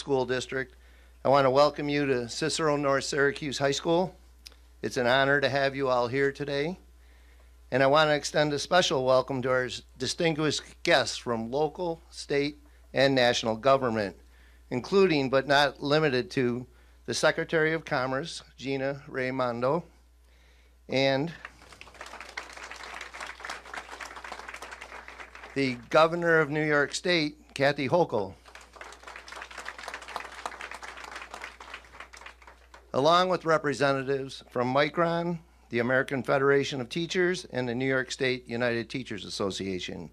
School District. I want to welcome you to Cicero North Syracuse High School. It's an honor to have you all here today. And I want to extend a special welcome to our distinguished guests from local, state, and national government, including but not limited to the Secretary of Commerce, Gina Raimondo, and the Governor of New York State, Kathy Hochul, along with representatives from Micron, the American Federation of Teachers, and the New York State United Teachers Association.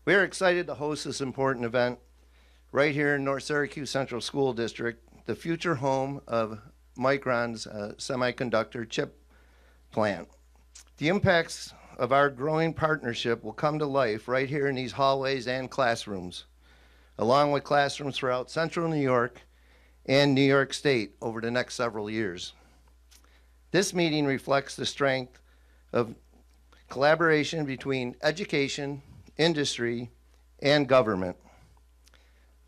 We are excited to host this important event right here in North Syracuse Central School District, the future home of Micron's semiconductor chip plant. The impacts of our growing partnership will come to life right here in these hallways and classrooms, along with classrooms throughout Central New York and New York State over the next several years. This meeting reflects the strength of collaboration between education, industry, and government.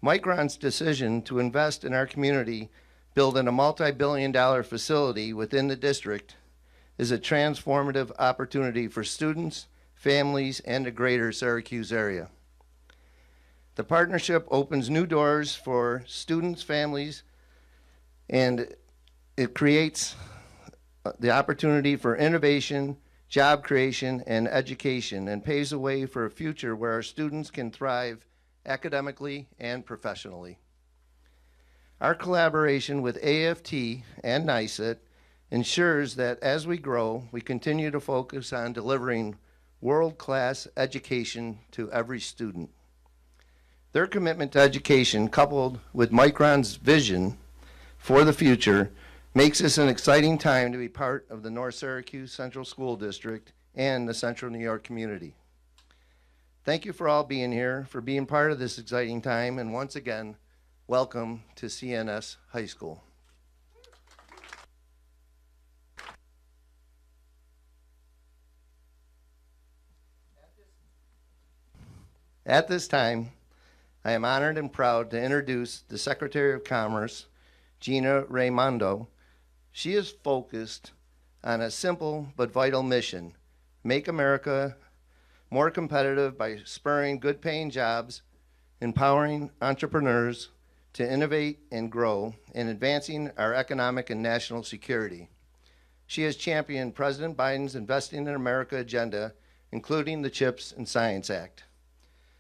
Micron's decision to invest in our community, building a multi-billion-dollar facility within the district, is a transformative opportunity for students, families, and the greater Syracuse area. The partnership opens new doors for students, families, and it creates the opportunity for innovation, job creation, and education, and paves the way for a future where our students can thrive academically and professionally. Our collaboration with AFT and NICET ensures that as we grow, we continue to focus on delivering world-class education to every student. Their commitment to education, coupled with Micron's vision for the future, makes this an exciting time to be part of the North Syracuse Central School District and the Central New York community. Thank you for all being here, for being part of this exciting time, and once again, welcome to CNS High School. At this time, I am honored and proud to introduce the Secretary of Commerce, Gina Raimondo. She is focused on a simple but vital mission: make America more competitive by spurring good-paying jobs, empowering entrepreneurs to innovate and grow, and advancing our economic and national security. She has championed President Biden's Investing in America agenda, including the CHIPS and Science Act.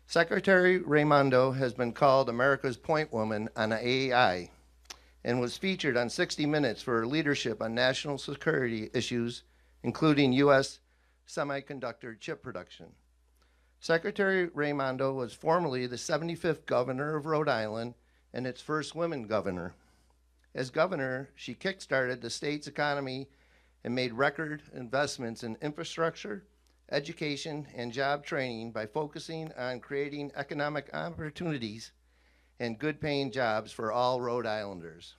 Secretary Raimondo has been called America's point woman on AI and was featured on 60 Minutes for her leadership on national security issues, including U.S. semiconductor chip production. Secretary Raimondo was formerly the 75th governor of Rhode Island and its first woman governor. As governor, she kickstarted the state's economy and made record investments in infrastructure, education, and job training by focusing on creating economic opportunities and good-paying jobs for all Rhode Islanders.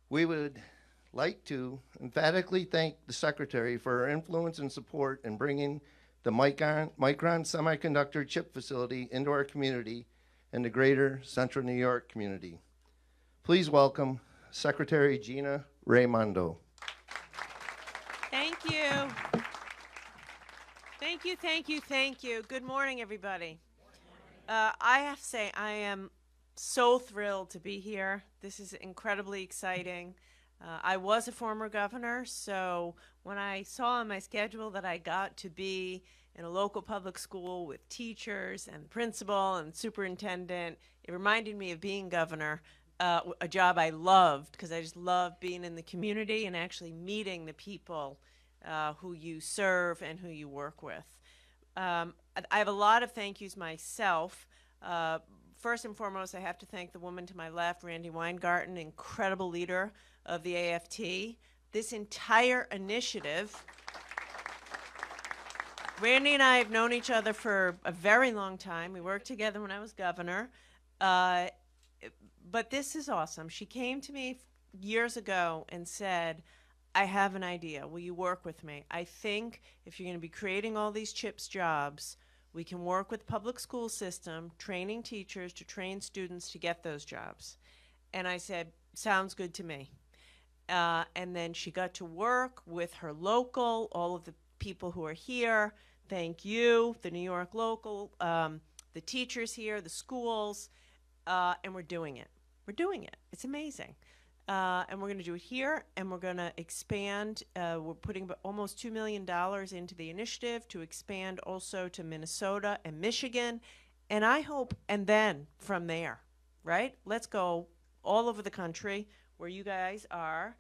We would like to emphatically thank the Secretary for her influence and support in bringing the Micron semiconductor chip facility into our community and the greater Central New York community. Please welcome Secretary Gina Raimondo. Thank you. Thank you, thank you, thank you. Good morning, everybody. I have to say, I am so thrilled to be here. This is incredibly exciting. I was a former governor, so when I saw on my schedule that I got to be in a local public school with teachers and principal and superintendent, it reminded me of being governor, a job I loved because I just love being in the community and actually meeting the people who you serve and who you work with. I have a lot of thank yous myself. First and foremost, I have to thank the woman to my left, Randy Weingarten, incredible leader of the AFT. This entire initiative, Randy and I have known each other for a very long time. We worked together when I was governor. But this is awesome. She came to me years ago and said, I have an idea. Will you work with me? I think if you're going to be creating all these CHIPS jobs, We can work with the public school system, training teachers to train students to get those jobs. And I said, sounds good to me. And then she got to work with her local, all of the people who are here. Thank you, the New York local, the teachers here, the schools, and we're doing it. We're doing it. It's amazing. And we're going to do it here, and we're going to expand. We're putting almost $2 million into the initiative to expand also to Minnesota and Michigan. And I hope, and then from there, right? Let's go all over the country where you guys are,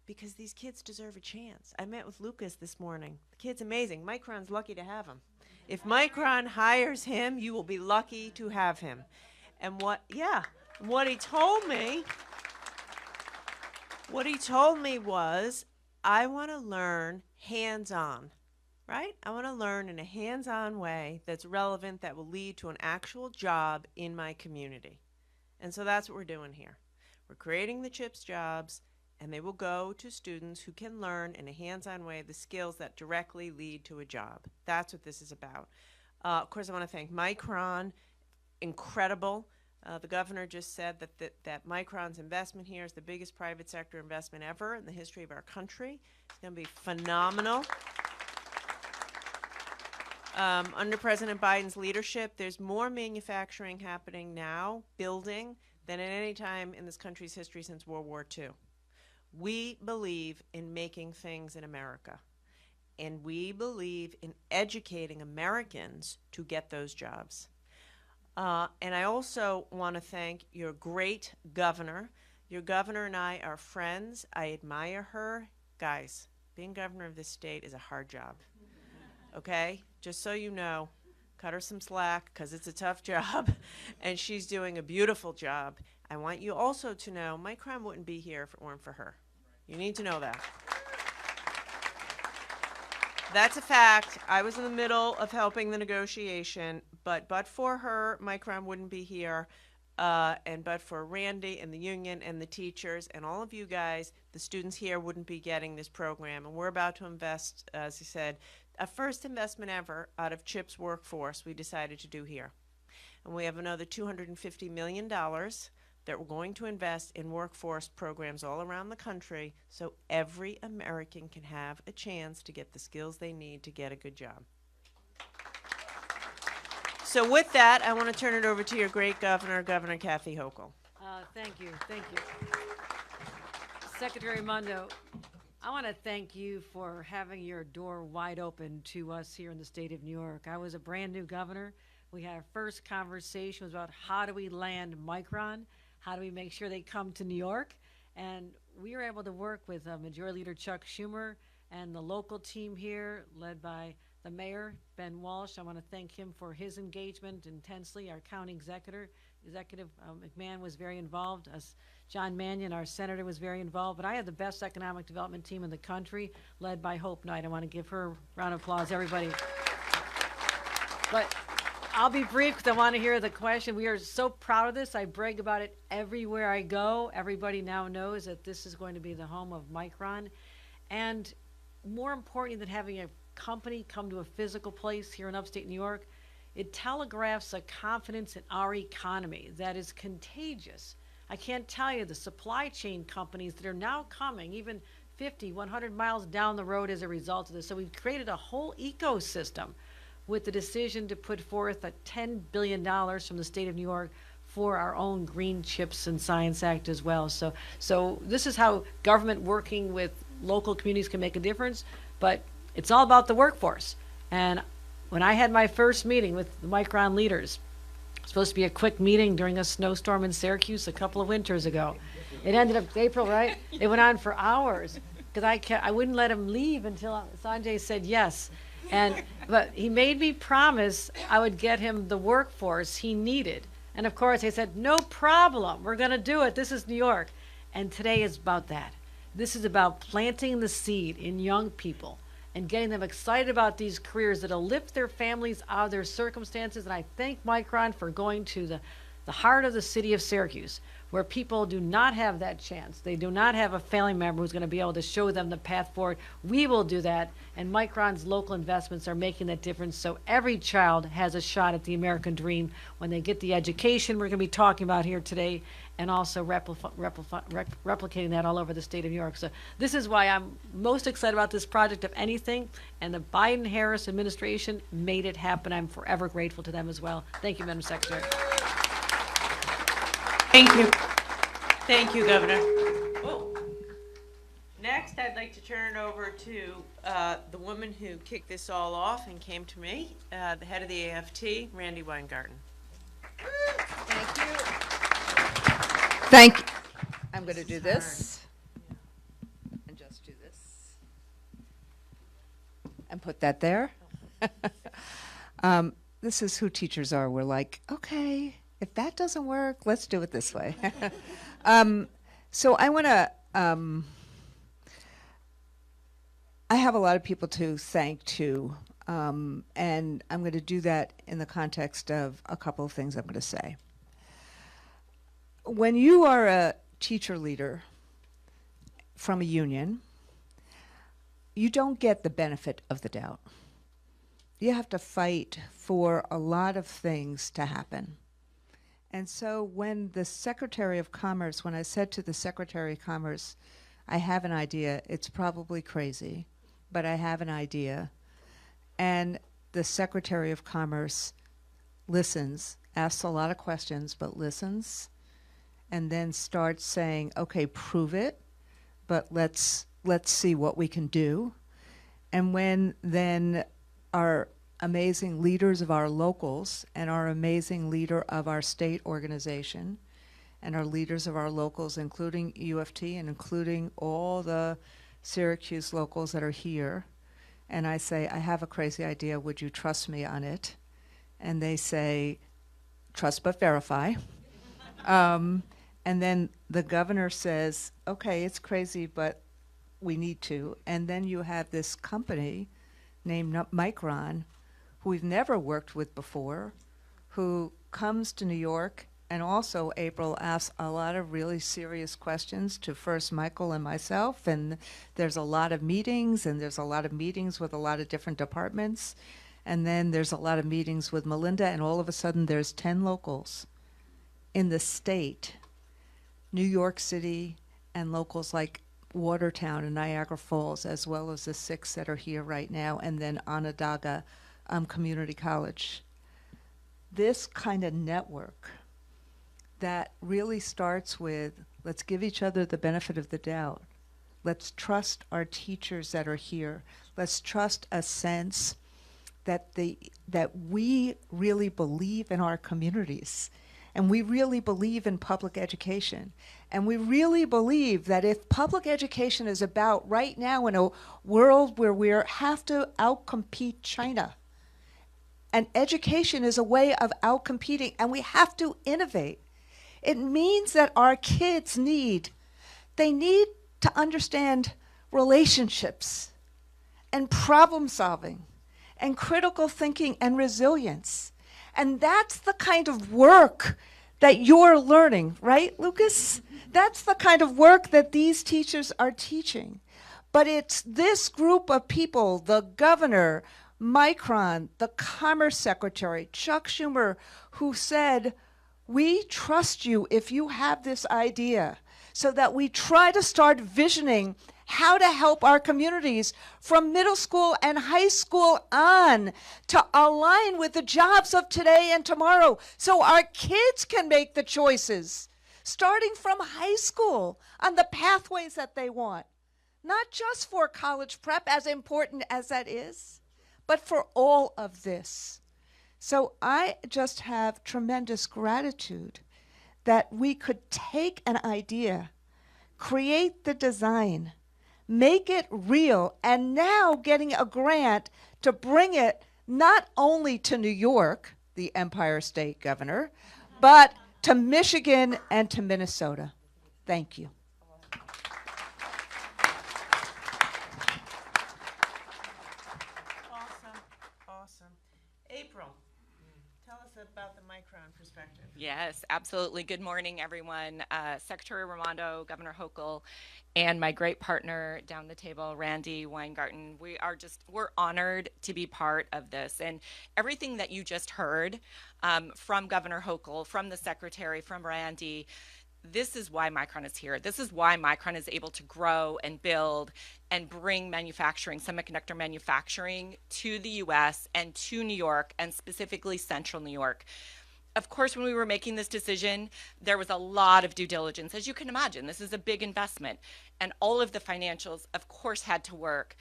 because these kids deserve a chance. I met with Lucas this morning. The kid's amazing. Micron's lucky to have him. If Micron hires him, you will be lucky to have him. And what he told me was, I want to learn hands-on, right? I want to learn in a hands-on way that's relevant, that will lead to an actual job in my community. And so that's what we're doing here. We're creating the CHIPS jobs, and they will go to students who can learn in a hands-on way the skills that directly lead to a job. That's what this is about. Of course, I want to thank Micron. Incredible. The governor just said that Micron's investment here is the biggest private sector investment ever in the history of our country. It's going to be phenomenal. Under President Biden's leadership, there's more manufacturing happening now, building, than at any time in this country's history since World War II. We believe in making things in America, and we believe in educating Americans to get those jobs. And I also want to thank your great governor. Your governor and I are friends. I admire her. Guys, being governor of this state is a hard job, okay? Just so you know, cut her some slack, because it's a tough job, and she's doing a beautiful job. I want you also to know Micron wouldn't be here if it weren't for her. You need to know that. That's a fact. I was in the middle of helping the negotiation, but for her, Micron wouldn't be here, and but for Randy and the union and the teachers and all of you guys, the students here wouldn't be getting this program. And we're about to invest, as I said, a first investment ever out of CHIPS workforce we decided to do here. And we have another $250 million that we're going to invest in workforce programs all around the country, so every American can have a chance to get the skills they need to get a good job. So with that, I want to turn it over to your great governor, Governor Kathy Hochul. Thank you. Secretary Mundo, I want to thank you for having your door wide open to us here in the state of New York. I was a brand new governor. We had our first conversation was about how do we land Micron, how do we make sure they come to New York, and we were able to work with Majority Leader Chuck Schumer and the local team here led by the mayor, Ben Walsh. I want to thank him for his engagement intensely. Our county executive McMahon was very involved. John Mannion, our senator, was very involved. But I had the best economic development team in the country, led by Hope Knight. I want to give her a round of applause, everybody. But I'll be brief because I want to hear the question. We are so proud of this. I brag about it everywhere I go. Everybody now knows that this is going to be the home of Micron. And more importantly than having a company come to a physical place here in upstate New York, it telegraphs a confidence in our economy that is contagious. I can't tell you the supply chain companies that are now coming, even 50, 100 miles down the road as a result of this. So we've created a whole ecosystem with the decision to put forth a $10 billion from the state of New York for our own Green Chips and Science Act as well. So this is how government working with local communities can make a difference, but it's all about the workforce. And when I had my first meeting with the Micron leaders, it was supposed to be a quick meeting during a snowstorm in Syracuse a couple of winters ago. It ended up April, right? It went on for hours because I wouldn't let him leave until Sanjay said yes. But he made me promise I would get him the workforce he needed. And of course, I said, no problem. We're going to do it. This is New York. And today is about that. This is about planting the seed in young people and getting them excited about these careers that'll lift their families out of their circumstances. And I thank Micron for going to the heart of the city of Syracuse, where people do not have that chance. They do not have a family member who's going to be able to show them the path forward. We will do that, and Micron's local investments are making that difference, so every child has a shot at the American dream when they get the education we're going to be talking about here today, and also replicating that all over the state of New York. So this is why I'm most excited about this project of anything, and the Biden-Harris administration made it happen. I'm forever grateful to them as well. Thank you, Madam Secretary. Thank you. Thank you, Governor. Oh. Next, I'd like to turn it over to the woman who kicked this all off and came to me, the head of the AFT, Randy Weingarten. Thank you. Thank you. I'm going to do this and just do this and put that there. This is who teachers are. We're like, okay, if that doesn't work, let's do it this way. So I want to, I have a lot of people to thank too, and I'm going to do that in the context of a couple of things I'm going to say. When you are a teacher leader from a union, you don't get the benefit of the doubt. You have to fight for a lot of things to happen. And so when the Secretary of Commerce, when I said to the Secretary of Commerce, I have an idea, it's probably crazy, but I have an idea. And the Secretary of Commerce listens, asks a lot of questions, but listens, and then starts saying, okay, prove it, but let's see what we can do. And when then our amazing leaders of our locals and our amazing leader of our state organization and our leaders of our locals, including UFT and including all the Syracuse locals that are here, and I say, I have a crazy idea, would you trust me on it? And they say, trust but verify. And then the governor says, okay, it's crazy, but we need to. And then you have this company named Micron, who we've never worked with before, who comes to New York, and also April asks a lot of really serious questions to first Michael and myself, and there's a lot of meetings, and there's a lot of meetings with a lot of different departments, and then there's a lot of meetings with Melinda, and all of a sudden there's 10 locals in the state, New York City, and locals like Watertown and Niagara Falls, as well as the 6 that are here right now, and then Onondaga Community College. This kind of network that really starts with, let's give each other the benefit of the doubt. Let's trust our teachers that are here. Let's trust a sense that we really believe in our communities. And we really believe in public education. And we really believe that if public education is about right now in a world where we have to outcompete China, and education is a way of outcompeting, and we have to innovate, it means that our kids need to understand relationships and problem solving and critical thinking and resilience. And that's the kind of work that you're learning, right, Lucas? That's the kind of work that these teachers are teaching. But it's this group of people, the governor, Micron, the Commerce Secretary, Chuck Schumer, who said, we trust you if you have this idea, so that we try to start visioning how to help our communities from middle school and high school on to align with the jobs of today and tomorrow, so our kids can make the choices, starting from high school on the pathways that they want, not just for college prep, as important as that is, but for all of this. So I just have tremendous gratitude that we could take an idea, create the design, make it real, and now getting a grant to bring it not only to New York, the Empire State Governor, but to Michigan and to Minnesota. Thank you. Awesome. April, tell us about the Micron perspective. Yes, absolutely. Good morning, everyone. Secretary Raimondo, Governor Hochul, and my great partner down the table, Randy Weingarten. We're honored to be part of this. And everything that you just heard from Governor Hochul, from the Secretary, from Randy, this is why Micron is here. This is why Micron is able to grow and build and bring manufacturing, semiconductor manufacturing, to the US and to New York, and specifically central New York. Of course, when we were making this decision, there was a lot of due diligence. As you can imagine, this is a big investment, and all of the financials, of course, had to work.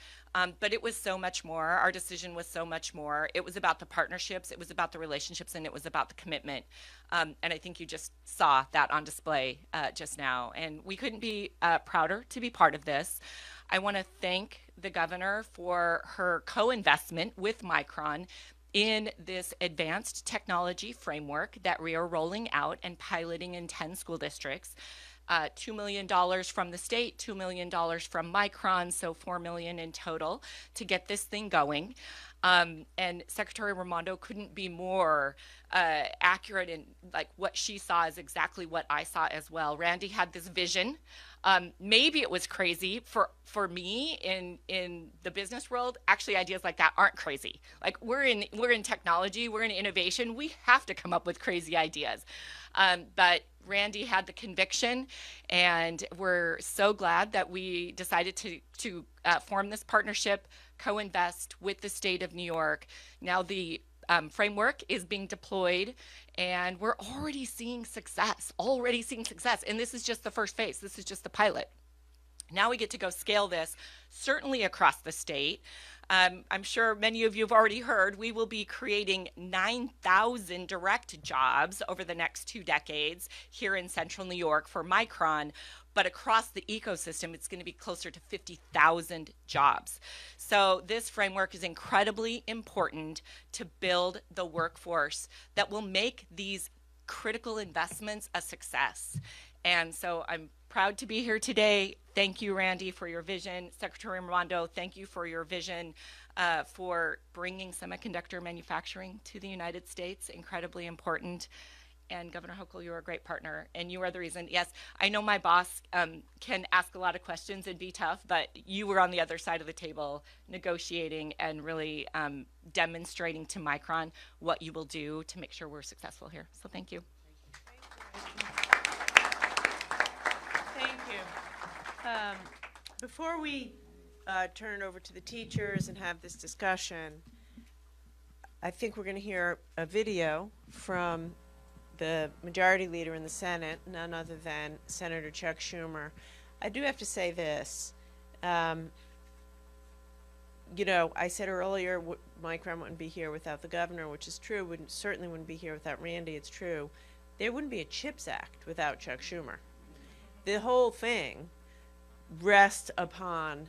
But it was so much more. Our decision was so much more. It was about the partnerships, it was about the relationships, and it was about the commitment. And I think you just saw that on display just now. And we couldn't be prouder to be part of this. I want to thank the governor for her co-investment with Micron in this advanced technology framework that we are rolling out and piloting in 10 school districts. $2 million from the state, $2 million from Micron, so $4 million in total to get this thing going. And Secretary Raimondo couldn't be more accurate in like what she saw is exactly what I saw as well. Randy had this vision. Maybe it was crazy for me in the business world. Actually, ideas like that aren't crazy. Like we're in technology, we're in innovation. We have to come up with crazy ideas. But Randy had the conviction, and we're so glad that we decided to form this partnership, co-invest with the state of New York. Now the framework is being deployed, and we're already seeing success, And this is just the first phase. This is just the pilot. Now we get to go scale this, certainly across the state. I'm sure many of you have already heard, we will be creating 9,000 direct jobs over the next 2 decades here in central New York for Micron. But across the ecosystem, it's going to be closer to 50,000 jobs. So this framework is incredibly important to build the workforce that will make these critical investments a success. And so I'm proud to be here today. Thank you, Randy, for your vision. Secretary Raimondo, thank you for your vision for bringing semiconductor manufacturing to the United States. Incredibly important. And Governor Hochul, you're a great partner, and you are the reason. Yes, I know my boss can ask a lot of questions and be tough, but you were on the other side of the table negotiating and really demonstrating to Micron what you will do to make sure we're successful here. So thank you. Thank you. Before we turn it over to the teachers and have this discussion, I think we're going to hear a video from the majority leader in the Senate, none other than Senator Chuck Schumer. I do have to say this. You know, I said earlier Micron wouldn't be here without the governor, which is true. Certainly wouldn't be here without Randy. It's true. There wouldn't be a CHIPS Act without Chuck Schumer. The whole thing rests upon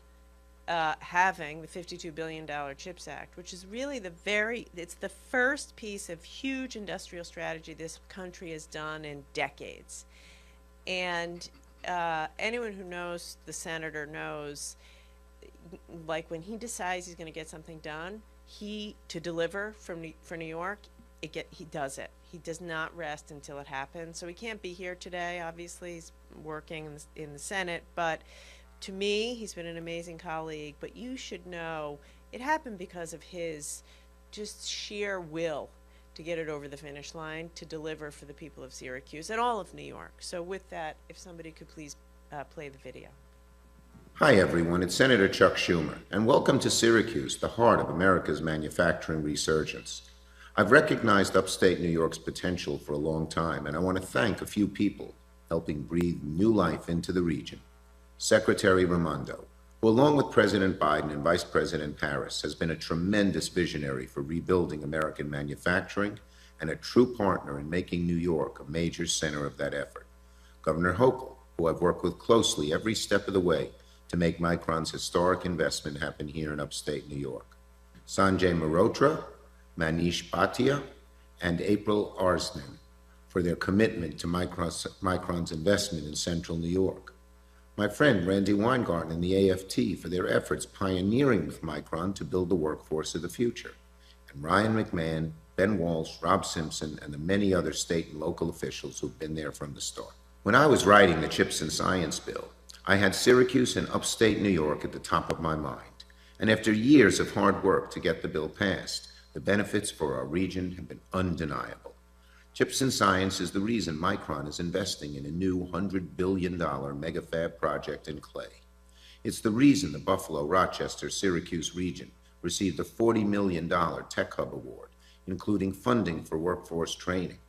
having the $52 billion CHIPS Act, which is really it's the first piece of huge industrial strategy this country has done in decades. And anyone who knows the senator knows, like when he decides he's going to get something done, to deliver for New York, he does it. He does not rest until it happens. So he can't be here today. Obviously, he's working in the Senate, but to me, he's been an amazing colleague. But you should know it happened because of his just sheer will to get it over the finish line, to deliver for the people of Syracuse and all of New York. So with that, if somebody could please play the video. Hi everyone, it's Senator Chuck Schumer, and welcome to Syracuse, the heart of America's manufacturing resurgence. I've recognized upstate New York's potential for a long time, and I want to thank a few people helping breathe new life into the region. Secretary Raimondo, who along with President Biden and Vice President Harris has been a tremendous visionary for rebuilding American manufacturing and a true partner in making New York a major center of that effort. Governor Hochul, who I've worked with closely every step of the way to make Micron's historic investment happen here in upstate New York. Sanjay Mehrotra, Manish Bhatia, and April Arslan for their commitment to Micron's investment in central New York. My friend Randy Weingarten and the AFT for their efforts pioneering with Micron to build the workforce of the future. And Ryan McMahon, Ben Walsh, Rob Simpson, and the many other state and local officials who've been there from the start. When I was writing the CHIPS and Science bill, I had Syracuse and upstate New York at the top of my mind. And after years of hard work to get the bill passed, the benefits for our region have been undeniable. CHIPS and Science is the reason Micron is investing in a new $100 billion megafab project in Clay. It's the reason the Buffalo, Rochester, Syracuse region received a $40 million Tech Hub Award, including funding for workforce training.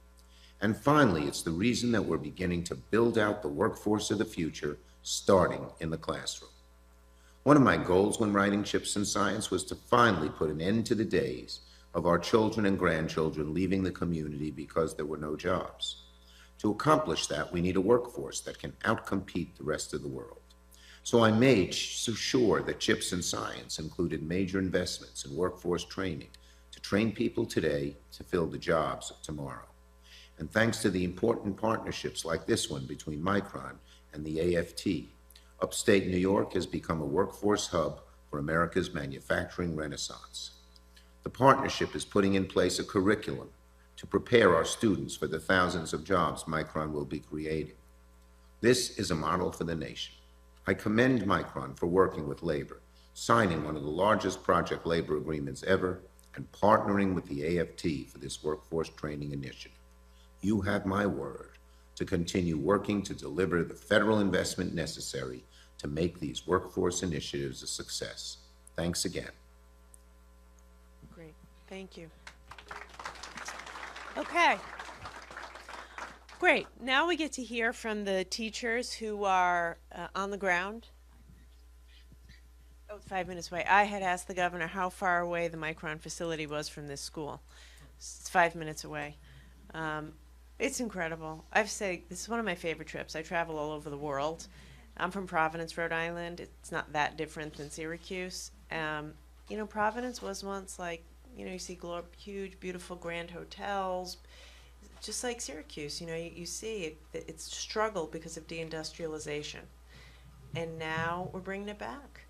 And finally, it's the reason that we're beginning to build out the workforce of the future, starting in the classroom. One of my goals when writing CHIPS and Science was to finally put an end to the days of our children and grandchildren leaving the community because there were no jobs. To accomplish that, we need a workforce that can outcompete the rest of the world. So I made sure that CHIPS and Science included major investments in workforce training to train people today to fill the jobs of tomorrow. And thanks to the important partnerships like this one between Micron and the AFT, upstate New York has become a workforce hub for America's manufacturing renaissance. The partnership is putting in place a curriculum to prepare our students for the thousands of jobs Micron will be creating. This is a model for the nation. I commend Micron for working with labor, signing one of the largest project labor agreements ever, and partnering with the AFT for this workforce training initiative. You have my word to continue working to deliver the federal investment necessary to make these workforce initiatives a success. Thanks again. Great, thank you. Okay. Great, now we get to hear from the teachers who are on the ground. Oh, 5 minutes away. I had asked the governor how far away the Micron facility was from this school. It's 5 minutes away. It's incredible. I've said this is one of my favorite trips. I travel all over the world. I'm from Providence, Rhode Island. It's not that different than Syracuse. You know, Providence was once like, you know, you see huge, beautiful, grand hotels, just like Syracuse. You know, you see it's struggled because of deindustrialization. And now we're bringing it back,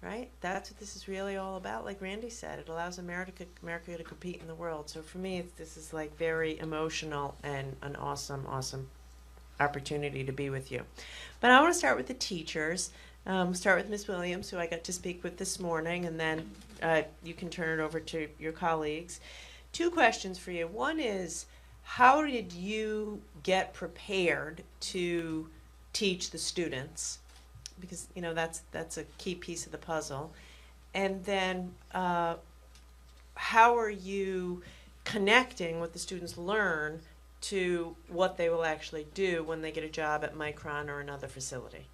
right? That's what this is really all about. Like Randy said, it allows America to compete in the world. So for me, this is like very emotional and an awesome, awesome opportunity to be with you. But I want to start with the teachers. Start with Ms. Williams, who I got to speak with this morning, and then you can turn it over to your colleagues. 2 questions for you. One is, how did you get prepared to teach the students? Because, you know, that's a key piece of the puzzle. And then how are you connecting what the students learn to what they will actually do when they get a job at Micron or another facility?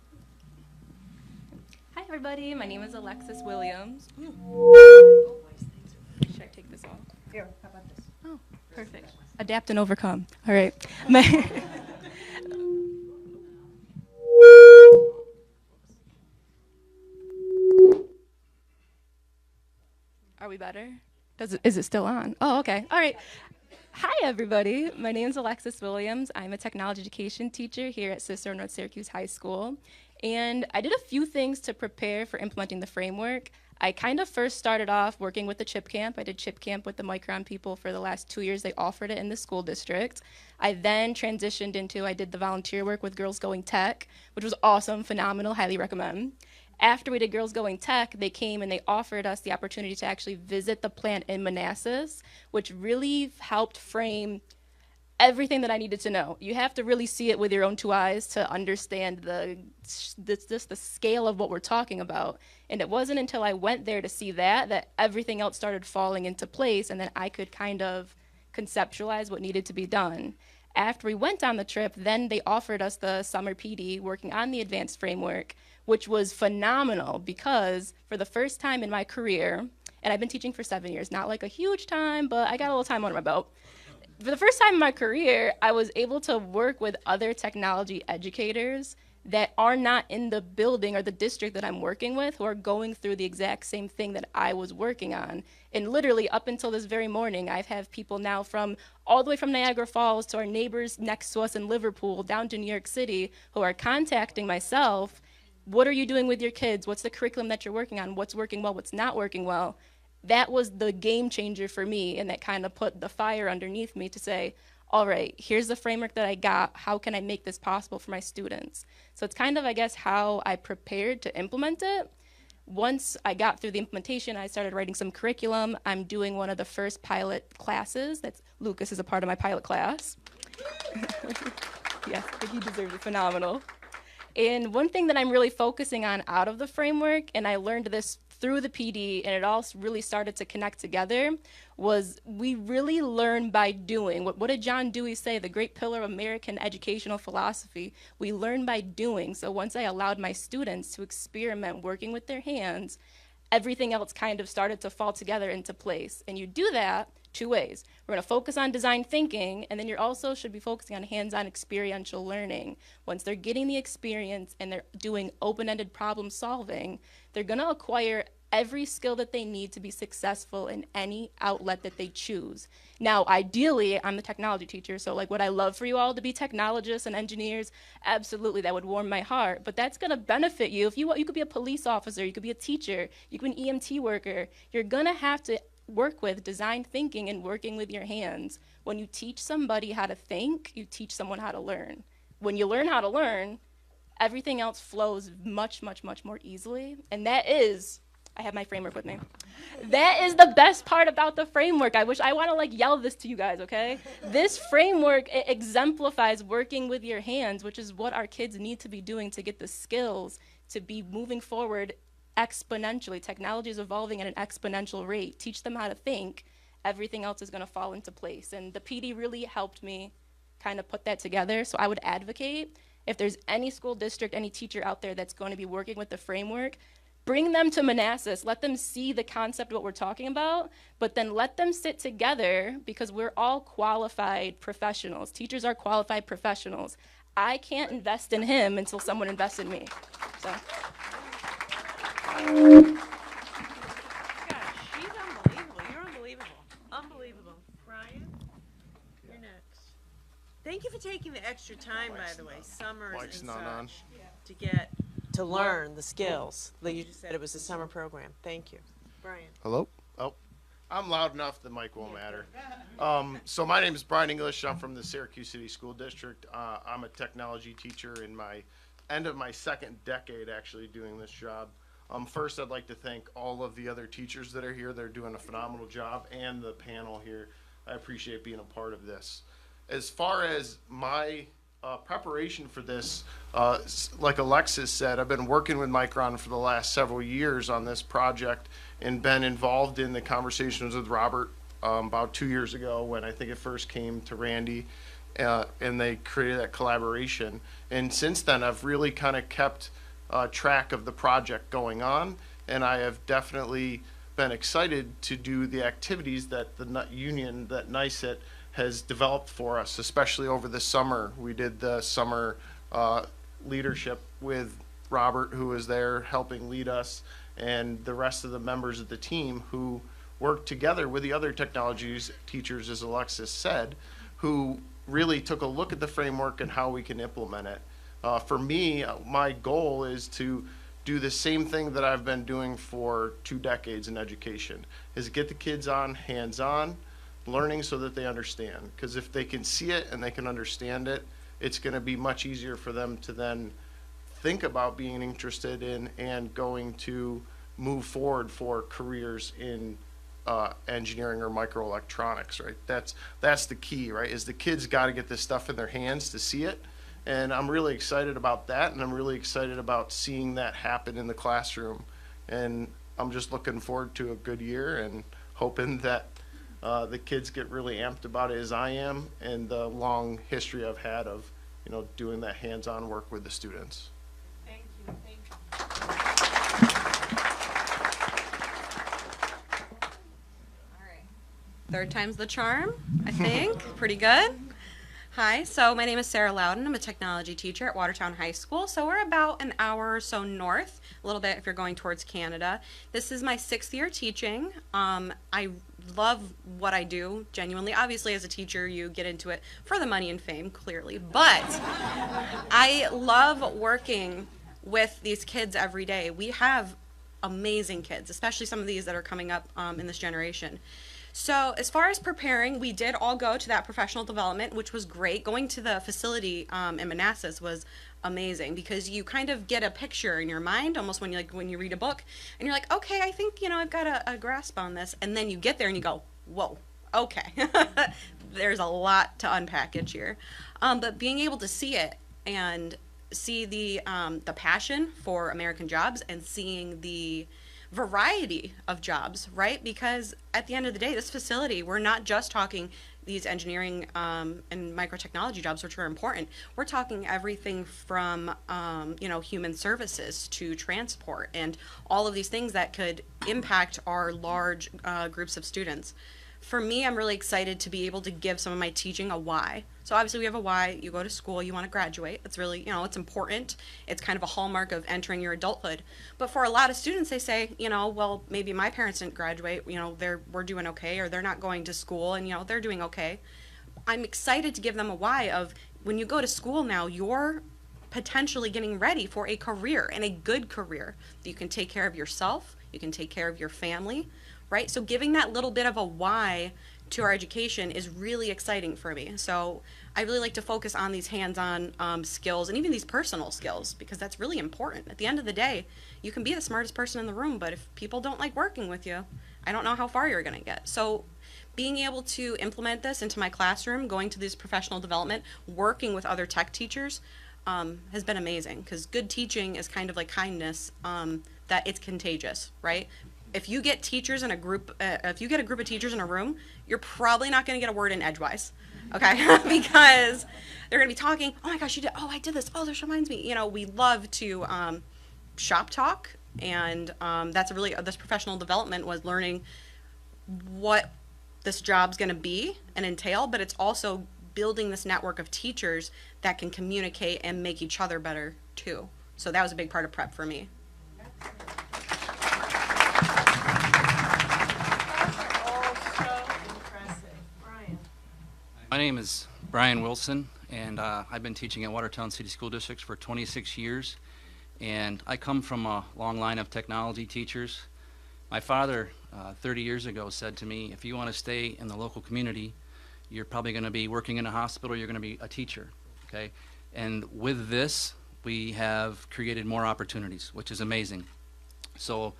Hi everybody, my name is Alexis Williams. Oh, should I take this off? Here, how about this? Oh, perfect. Adapt and overcome. All right. Are we better? Is it still on? Oh, okay. All right. Hi, everybody. My name is Alexis Williams. I'm a technology education teacher here at Cicero North Syracuse High School. And I did a few things to prepare for implementing the framework. I kind of first started off working with the CHIP camp. I did CHIP camp with the Micron people for the last 2 years. They offered it in the school district. I then transitioned into, I did the volunteer work with Girls Going Tech, which was awesome, phenomenal, highly recommend. After we did Girls Going Tech, they came and they offered us the opportunity to actually visit the plant in Manassas, which really helped frame everything that I needed to know. You have to really see it with your own 2 eyes to understand the scale of what we're talking about. And it wasn't until I went there to see that everything else started falling into place, and then I could kind of conceptualize what needed to be done. After we went on the trip, then they offered us the summer PD working on the advanced framework, which was phenomenal because for the first time in my career, and I've been teaching for 7 years, not like a huge time, but I got a little time under my belt. For the first time in my career, I was able to work with other technology educators that are not in the building or the district that I'm working with, who are going through the exact same thing that I was working on. And literally up until this very morning, I've had people now from all the way from Niagara Falls to our neighbors next to us in Liverpool down to New York City who are contacting myself. What are you doing with your kids? What's the curriculum that you're working on? What's working well? What's not working well? that was the game changer for me, and that kind of put the fire underneath me to say, all right, here's the framework that I got. How can I make this possible for my students? So it's kind of, I guess, how I prepared to implement it. Once I got through the implementation, I started writing some curriculum. I'm doing one of the first pilot classes. Lucas is a part of my pilot class. Yes, I think he deserves it. Phenomenal. And one thing that I'm really focusing on out of the framework, and I learned this through the PD, and it all really started to connect together, was we really learn by doing. What did John Dewey say, the great pillar of American educational philosophy? We learn by doing. So once I allowed my students to experiment working with their hands, everything else kind of started to fall together into place. And you do that two ways. We're going to focus on design thinking, and then you also should be focusing on hands-on experiential learning. Once they're getting the experience and they're doing open-ended problem solving, they're going to acquire every skill that they need to be successful in any outlet that they choose. Now, ideally, I'm the technology teacher, so like, would I love for you all to be technologists and engineers? Absolutely, that would warm my heart, but that's gonna benefit you. If you could be a police officer, you could be a teacher, you could be an EMT worker, you're gonna have to work with design thinking and working with your hands. When you teach somebody how to think, you teach someone how to learn. When you learn how to learn, everything else flows much, much, much more easily, and that is, I have my framework with me. That is the best part about the framework. I want to like yell this to you guys, okay? This framework, it exemplifies working with your hands, which is what our kids need to be doing to get the skills to be moving forward exponentially. Technology is evolving at an exponential rate. Teach them how to think. Everything else is going to fall into place. And the PD really helped me kind of put that together. So I would advocate, if there's any school district, any teacher out there that's going to be working with the framework, bring them to Manassas, let them see the concept of what we're talking about, but then let them sit together, because we're all qualified professionals. Teachers are qualified professionals. I can't invest in him until someone invests in me. So. Gosh, she's unbelievable. You're unbelievable. Unbelievable. Brian, you're next. Thank you for taking the extra time, by the way, summers Mike's and not on. such, to get to learn the skills. Like you just said, it was a summer program. Thank you. Brian. Hello? Oh, I'm loud enough, the mic won't matter. So my name is Brian English. I'm from the Syracuse City School District. I'm a technology teacher in my end of my second decade actually doing this job. First, I'd like to thank all of the other teachers that are here. They're doing a phenomenal job, and the panel here. I appreciate being a part of this. As far as my preparation for this, like Alexis said, I've been working with Micron for the last several years on this project and been involved in the conversations with Robert about 2 years ago when I think it first came to Randy, and they created that collaboration. And since then, I've really kind of kept track of the project going on, and I have definitely been excited to do the activities that the union, that NYSET, has developed for us, especially over the summer. We did the summer leadership with Robert, who was there helping lead us, and the rest of the members of the team who worked together with the other technologies teachers, as Alexis said, who really took a look at the framework and how we can implement it. For me, my goal is to do the same thing that I've been doing for 2 decades in education, is get the kids on hands-on learning so that they understand. Because if they can see it and they can understand it, it's going to be much easier for them to then think about being interested in and going to move forward for careers in engineering or microelectronics, right? That's the key, right? Is the kids got to get this stuff in their hands to see it. And I'm really excited about that, and I'm really excited about seeing that happen in the classroom. And I'm just looking forward to a good year and hoping that the kids get really amped about it as I am, and the long history I've had of, doing that hands-on work with the students. Thank you. Thank you. All right. Third time's the charm, I think. Pretty good. Hi, so my name is Sarah Loudon. I'm a technology teacher at Watertown High School. So we're about an hour or so north, a little bit if you're going towards Canada. This is my 6th year teaching. I love what I do, genuinely. Obviously, as a teacher, you get into it for the money and fame, clearly. But I love working with these kids every day. We have amazing kids, especially some of these that are coming up in this generation. So as far as preparing, we did all go to that professional development, which was great. Going to the facility in Manassas was amazing because you kind of get a picture in your mind, almost when you read a book, and you're like, okay, I think I've got a grasp on this, and then you get there and you go, whoa, okay, there's a lot to unpackage here. But being able to see it and see the passion for American jobs and seeing the variety of jobs, right? Because at the end of the day, this facility, we're not just talking these engineering and microtechnology jobs, which are important. We're talking everything from, human services to transport and all of these things that could impact our large groups of students. For me, I'm really excited to be able to give some of my teaching a why. So obviously we have a why. You go to school, you want to graduate. It's really, it's important. It's kind of a hallmark of entering your adulthood. But for a lot of students, they say, well, maybe my parents didn't graduate. We're doing okay, or they're not going to school, and they're doing okay. I'm excited to give them a why of when you go to school now, you're potentially getting ready for a career, and a good career. You can take care of yourself. You can take care of your family. Right? So giving that little bit of a why to our education is really exciting for me. So I really like to focus on these hands-on skills and even these personal skills, because that's really important. At the end of the day, you can be the smartest person in the room, but if people don't like working with you, I don't know how far you're going to get. So being able to implement this into my classroom, going to this professional development, working with other tech teachers has been amazing, because good teaching is kind of like kindness, that it's contagious, right? If you get teachers in a group, if you get a group of teachers in a room, you're probably not going to get a word in edgewise, okay? Because they're going to be talking, oh my gosh, I did this, oh, this reminds me. We love to shop talk, and that's this professional development was learning what this job's going to be and entail, but it's also building this network of teachers that can communicate and make each other better too. So that was a big part of prep for me. My name is Brian Wilson, and I've been teaching at Watertown City School Districts for 26 years, and I come from a long line of technology teachers. My father, 30 years ago, said to me, if you want to stay in the local community, you're probably going to be working in a hospital, you're going to be a teacher, okay? And with this, we have created more opportunities, which is amazing. So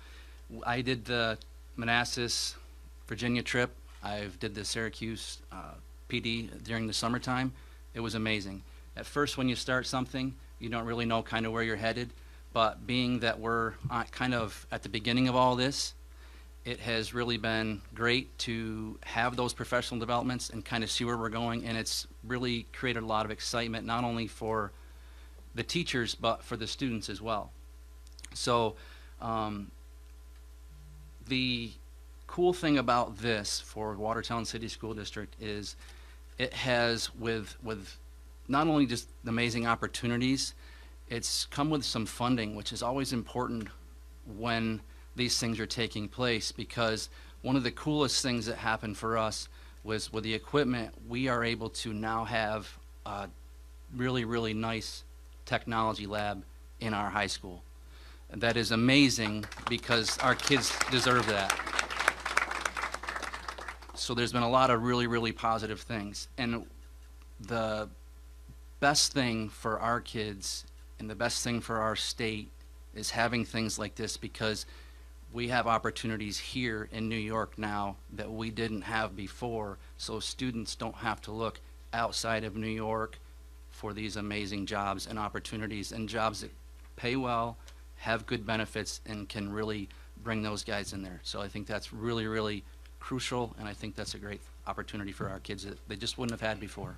I did the Manassas, Virginia trip. I did the Syracuse PD during the summertime. It was amazing. At first, when you start something, you don't really know kind of where you're headed, but being that we're kind of at the beginning of all this, it has really been great to have those professional developments and kind of see where we're going, and it's really created a lot of excitement, not only for the teachers, but for the students as well. So the cool thing about this for Watertown City School District is it has, with not only just amazing opportunities, it's come with some funding, which is always important when these things are taking place, because one of the coolest things that happened for us was with the equipment, we are able to now have a really, really nice technology lab in our high school. And that is amazing because our kids deserve that. So there's been a lot of really, really positive things. And the best thing for our kids and the best thing for our state is having things like this, because we have opportunities here in New York now that we didn't have before, so students don't have to look outside of New York for these amazing jobs and opportunities, and jobs that pay well, have good benefits, and can really bring those guys in there. So I think that's really, really crucial, and I think that's a great opportunity for our kids that they just wouldn't have had before.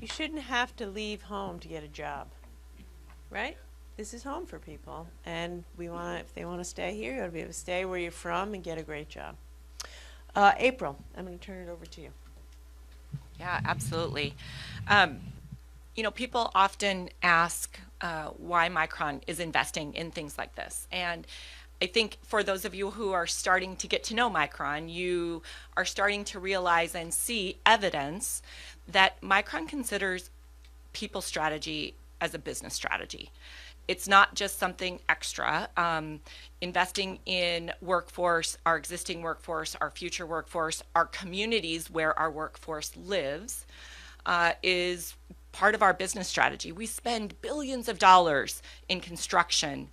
You shouldn't have to leave home to get a job, right? This is home for people, and if they want to stay here, you ought to be able to stay where you're from and get a great job. April, I'm going to turn it over to you. Yeah, absolutely. People often ask why Micron is investing in things like this. And I think for those of you who are starting to get to know Micron, you are starting to realize and see evidence that Micron considers people strategy as a business strategy. It's not just something extra. Investing in workforce, our existing workforce, our future workforce, our communities where our workforce lives, is part of our business strategy. We spend billions of dollars in construction,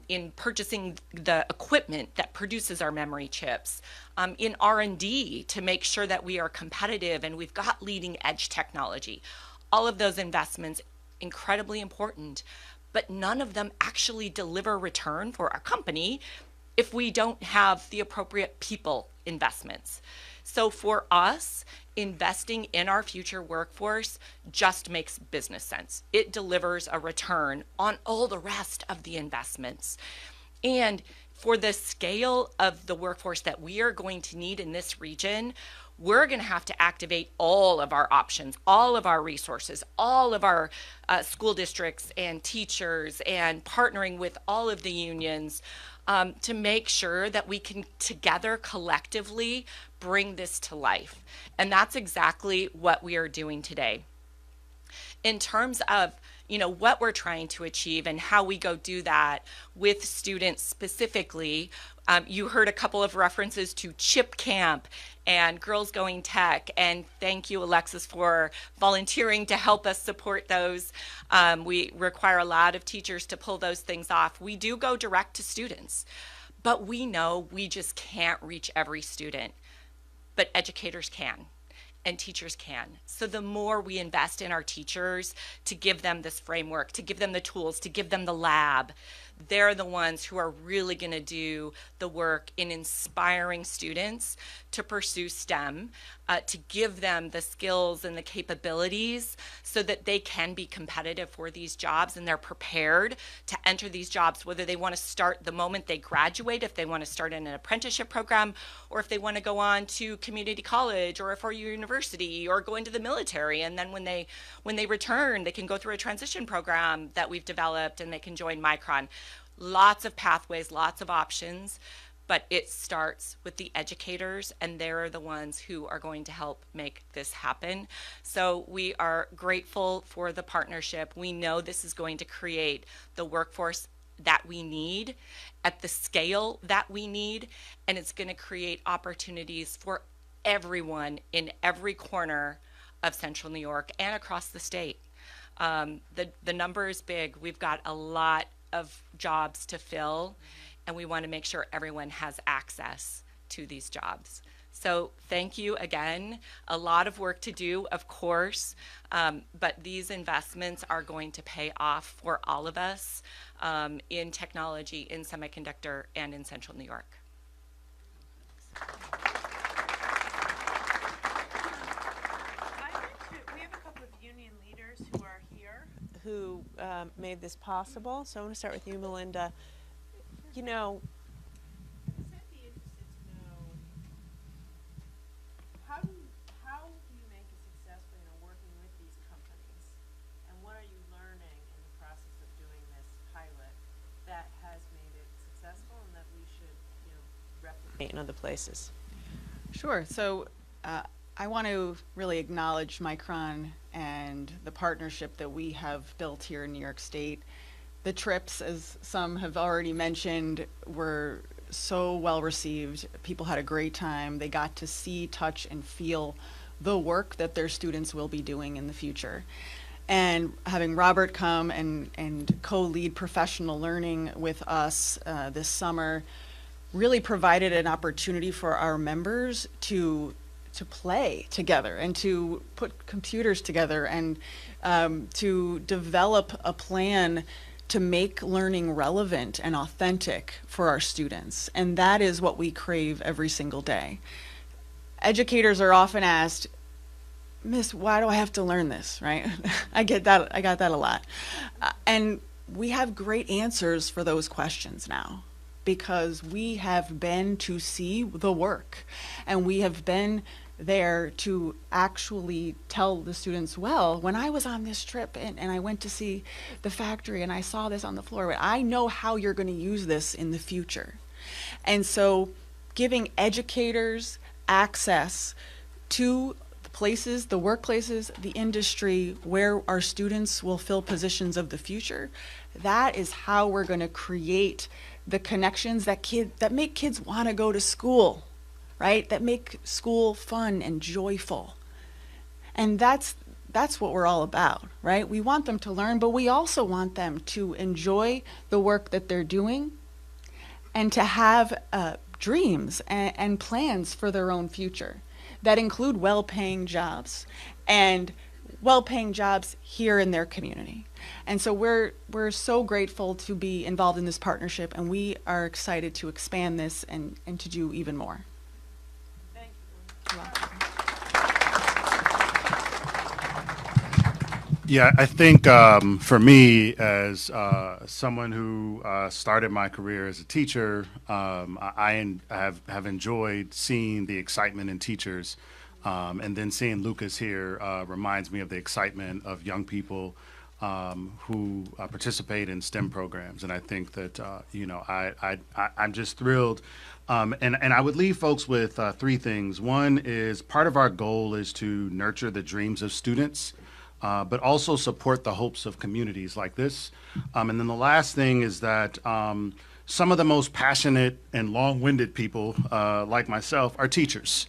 in purchasing the equipment that produces our memory chips, in R&D to make sure that we are competitive and we've got leading edge technology. All of those investments, incredibly important, but none of them actually deliver return for our company if we don't have the appropriate people investments. So for us, investing in our future workforce just makes business sense. It delivers a return on all the rest of the investments. And for the scale of the workforce that we are going to need in this region, we're going to have to activate all of our options, all of our resources, all of our school districts and teachers, and partnering with all of the unions to make sure that we can together collectively bring this to life. And that's exactly what we are doing today. In terms of what we're trying to achieve and how we go do that with students specifically, you heard a couple of references to Chip Camp and Girls Going Tech, and thank you, Alexis, for volunteering to help us support those. We require a lot of teachers to pull those things off. We do go direct to students, but we know we just can't reach every student, but educators can. And teachers can. So the more we invest in our teachers to give them this framework, to give them the tools, to give them the lab, they're the ones who are really going to do the work in inspiring students to pursue STEM, to give them the skills and the capabilities so that they can be competitive for these jobs and they're prepared to enter these jobs, whether they want to start the moment they graduate, if they want to start in an apprenticeship program, or if they want to go on to community college or a four-year university or go into the military. And then when they return, they can go through a transition program that we've developed and they can join Micron. Lots of pathways, lots of options, but it starts with the educators, and they're the ones who are going to help make this happen. So we are grateful for the partnership. We know this is going to create the workforce that we need at the scale that we need, and it's going to create opportunities for everyone in every corner of Central New York and across the state. The number is big. We've got a lot of jobs to fill, and we want to make sure everyone has access to these jobs. So thank you again. A lot of work to do, of course, but these investments are going to pay off for all of us in technology, in semiconductor, and in Central New York. We have a couple of union leaders who are here who made this possible. So I want to start with you, Melinda. You know, I'd be interested to know how do you make it successful, working with these companies, and what are you learning in the process of doing this pilot that has made it successful and that we should, replicate in other places? Sure. So I want to really acknowledge Micron and the partnership that we have built here in New York State. The trips, as some have already mentioned, were so well received. People had a great time. They got to see, touch, and feel the work that their students will be doing in the future. And having Robert come and co-lead professional learning with us this summer really provided an opportunity for our members to play together and to put computers together and to develop a plan to make learning relevant and authentic for our students. And that is what we crave every single day. Educators are often asked, Miss, why do I have to learn this, right? I got that a lot. And we have great answers for those questions now, because we have been to see the work, and we have been there to actually tell the students, well, when I was on this trip and I went to see the factory and I saw this on the floor, I know how you're going to use this in the future. And so giving educators access to the places, the workplaces, the industry where our students will fill positions of the future, that is how we're going to create the connections that make kids want to go to school, right? That make school fun and joyful. And that's what we're all about, right? We want them to learn, but we also want them to enjoy the work that they're doing and to have dreams and plans for their own future that include well-paying jobs and well-paying jobs here in their community. And so we're so grateful to be involved in this partnership, and we are excited to expand this and to do even more. Thank You're welcome. Yeah, I think for me, as someone who started my career as a teacher, I have enjoyed seeing the excitement in teachers, and then seeing Lucas here reminds me of the excitement of young people who participate in STEM programs, and I think that I'm just thrilled. And I would leave folks with three things. One is part of our goal is to nurture the dreams of students, but also support the hopes of communities like this. And then the last thing is that some of the most passionate and long-winded people, like myself, are teachers,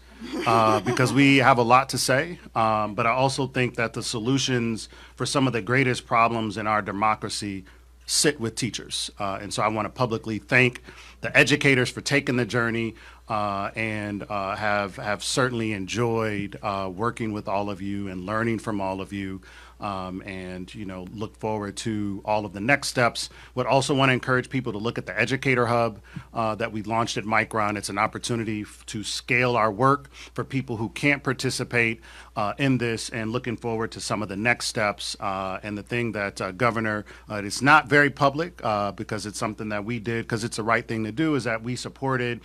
because we have a lot to say. But I also think that the solutions for some of the greatest problems in our democracy sit with teachers. And so I want to publicly thank the educators for taking the journey, and have certainly enjoyed working with all of you and learning from all of you, and look forward to all of the next steps. Would also want to encourage people to look at the Educator Hub that we launched at Micron. It's an opportunity to scale our work for people who can't participate in this, and looking forward to some of the next steps. And the thing that Governor, it's not very public because it's something that we did because it's the right thing to do, is that we supported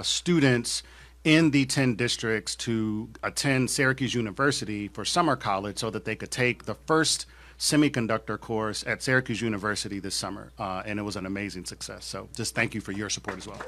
students in the 10 districts to attend Syracuse University for summer college so that they could take the first semiconductor course at Syracuse University this summer. And it was an amazing success. So just thank you for your support as well.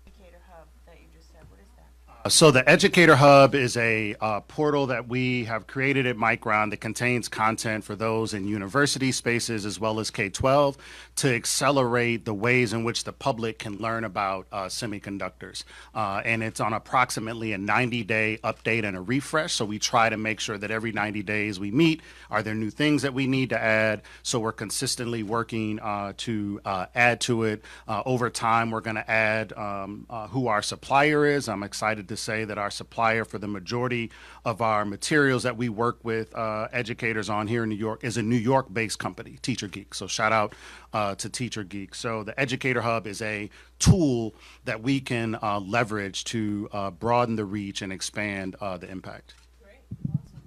Educator Hub that you just said, what is that? So the Educator Hub is a portal that we have created at Micron that contains content for those in university spaces as well as K-12 to accelerate the ways in which the public can learn about semiconductors. And it's on approximately a 90-day update and a refresh. So we try to make sure that every 90 days we meet, are there new things that we need to add? So we're consistently working to add to it. Over time, we're going to add who our supplier is. I'm excited to say that our supplier for the majority of our materials that we work with educators on here in New York is a New York-based company, Teacher Geek. So shout out to Teacher Geek. So the Educator Hub is a tool that we can leverage to broaden the reach and expand the impact. Great, awesome.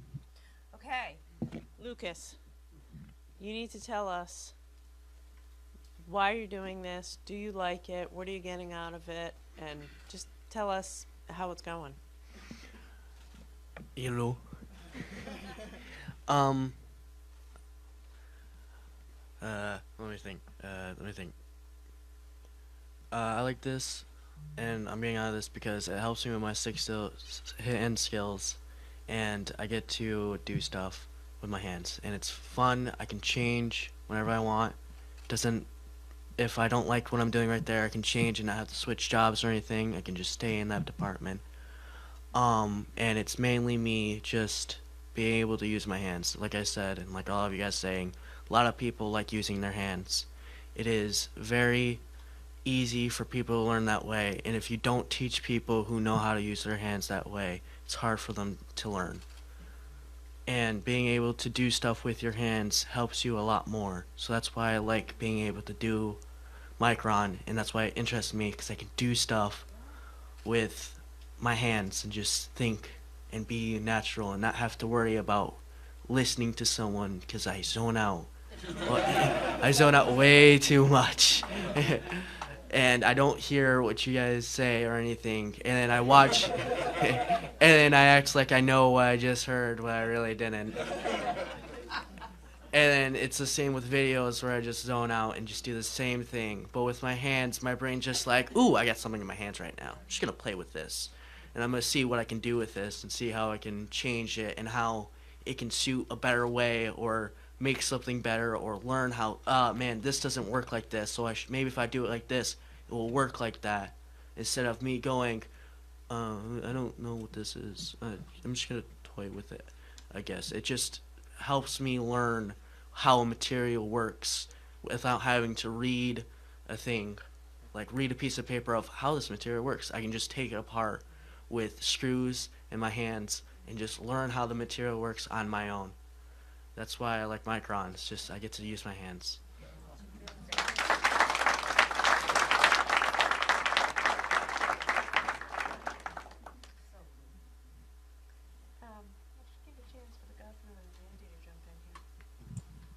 Okay, Lucas, you need to tell us why you're doing this. Do you like it? What are you getting out of it? And just tell us how it's going. Hello. Let me think. I like this, and I'm getting out of this because it helps me with my hand skills, and I get to do stuff with my hands, and it's fun. I can change whenever I want. If I don't like what I'm doing right there, I can change and not have to switch jobs or anything. I can just stay in that department. And it's mainly me just being able to use my hands. Like I said, and like all of you guys saying, a lot of people like using their hands. It is very easy for people to learn that way, and if you don't teach people who know how to use their hands that way, it's hard for them to learn. And being able to do stuff with your hands helps you a lot more. So that's why I like being able to do Micron, and that's why it interests me, because I can do stuff with my hands and just think and be natural and not have to worry about listening to someone, because I zone out. I zone out way too much. And I don't hear what you guys say or anything, and then I watch and then I act like I know what I just heard when I really didn't. And it's the same with videos where I just zone out and just do the same thing. But with my hands, my brain just like, ooh, I got something in my hands right now. I'm just going to play with this. And I'm going to see what I can do with this and see how I can change it and how it can suit a better way or make something better or learn how, man, this doesn't work like this. So maybe if I do it like this, it will work like that. Instead of me going, I don't know what this is. I'm just going to toy with it, I guess. It just helps me learn how a material works without having to read a thing, like read a piece of paper of how this material works. I can just take it apart with screws in my hands and just learn how the material works on my own. That's why I like Micron. It's just I get to use my hands.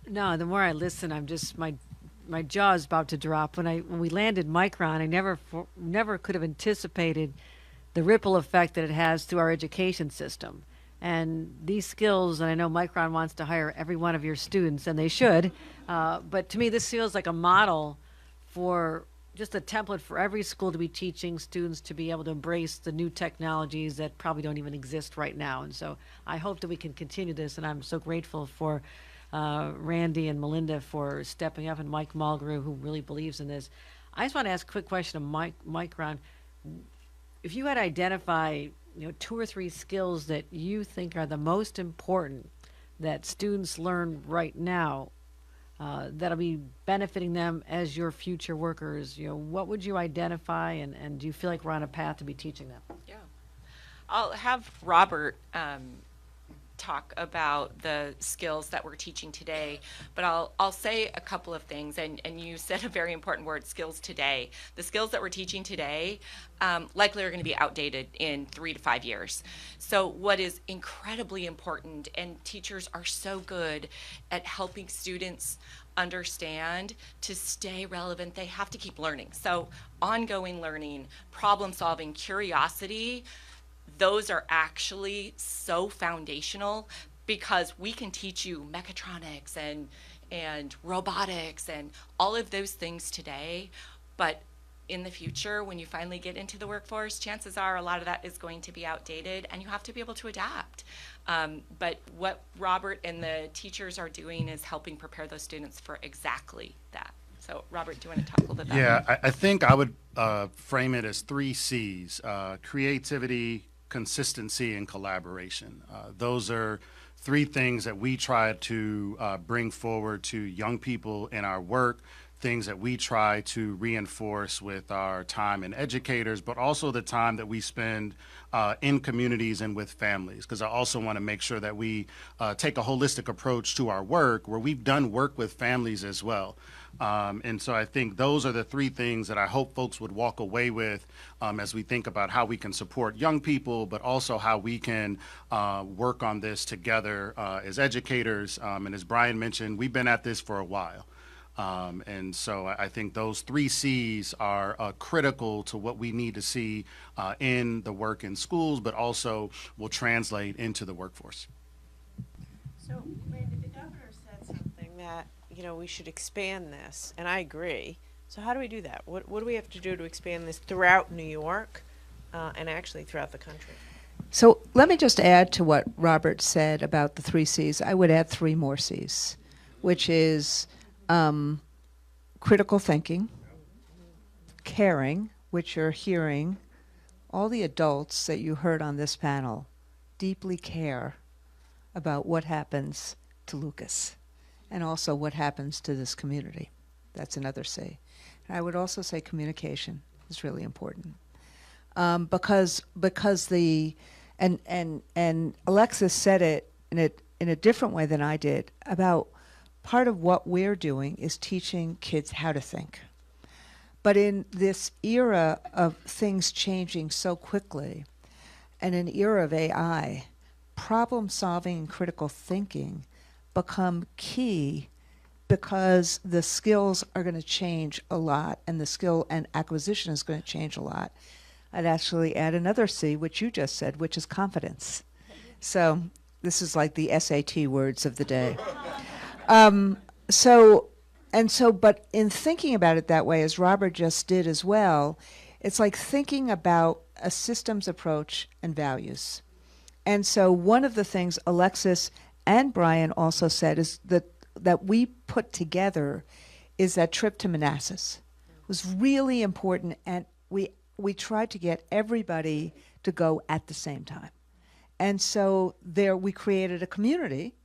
No, the more I listen, I'm just my jaw is about to drop. When we landed Micron, I never could have anticipated the ripple effect that it has to our education system. And these skills, and I know Micron wants to hire every one of your students, and they should. But to me, this feels like a model for just a template for every school to be teaching students to be able to embrace the new technologies that probably don't even exist right now. And so I hope that we can continue this, and I'm so grateful for Randy and Melinda for stepping up, and Mike Mulgrew, who really believes in this. I just want to ask a quick question of Micron. If you had to identify 2 or 3 skills that you think are the most important that students learn right now that'll be benefiting them as your future workers, what would you identify, and do you feel like we're on a path to be teaching them? Yeah. I'll have Robert talk about the skills that we're teaching today, but I'll say a couple of things, and you said a very important word, skills today. The skills that we're teaching today likely are going to be outdated in 3 to 5 years. So what is incredibly important, and teachers are so good at helping students understand to stay relevant, they have to keep learning. So ongoing learning, problem solving, curiosity, those are actually so foundational, because we can teach you mechatronics and robotics and all of those things today, but in the future, when you finally get into the workforce, chances are a lot of that is going to be outdated, and you have to be able to adapt. But what Robert and the teachers are doing is helping prepare those students for exactly that. So, Robert, do you want to talk a little bit about that? Yeah, I think I would frame it as 3 C's: creativity, consistency, and collaboration. Those are 3 things that we try to bring forward to young people in our work, things that we try to reinforce with our time in educators, but also the time that we spend in communities and with families, because I also want to make sure that we take a holistic approach to our work, where we've done work with families as well. And so I think those are the 3 things that I hope folks would walk away with as we think about how we can support young people, but also how we can work on this together as educators. And as Brian mentioned, we've been at this for a while. And so I think those 3 C's are critical to what we need to see in the work in schools, but also will translate into the workforce. So, Randy, the governor said something that, we should expand this, and I agree. So how do we do that? What do we have to do to expand this throughout New York and actually throughout the country? So let me just add to what Robert said about the 3 C's. I would add 3 more C's, which is critical thinking, caring, which you're hearing. All the adults that you heard on this panel deeply care about what happens to Lucas and also what happens to this community. That's another C. And I would also say communication is really important. Because the and Alexis said it in a different way than I did about part of what we're doing is teaching kids how to think. But in this era of things changing so quickly, and an era of AI, problem solving and critical thinking become key, because the skills are going to change a lot, and the skill and acquisition is going to change a lot. I'd actually add another C, which you just said, which is confidence. So this is like the SAT words of the day. So, but in thinking about it that way, as Robert just did as well, it's like thinking about a systems approach and values. And so one of the things Alexis and Brian also said is that we put together is that trip to Manassas. It was really important, and we tried to get everybody to go at the same time. And so there we created a community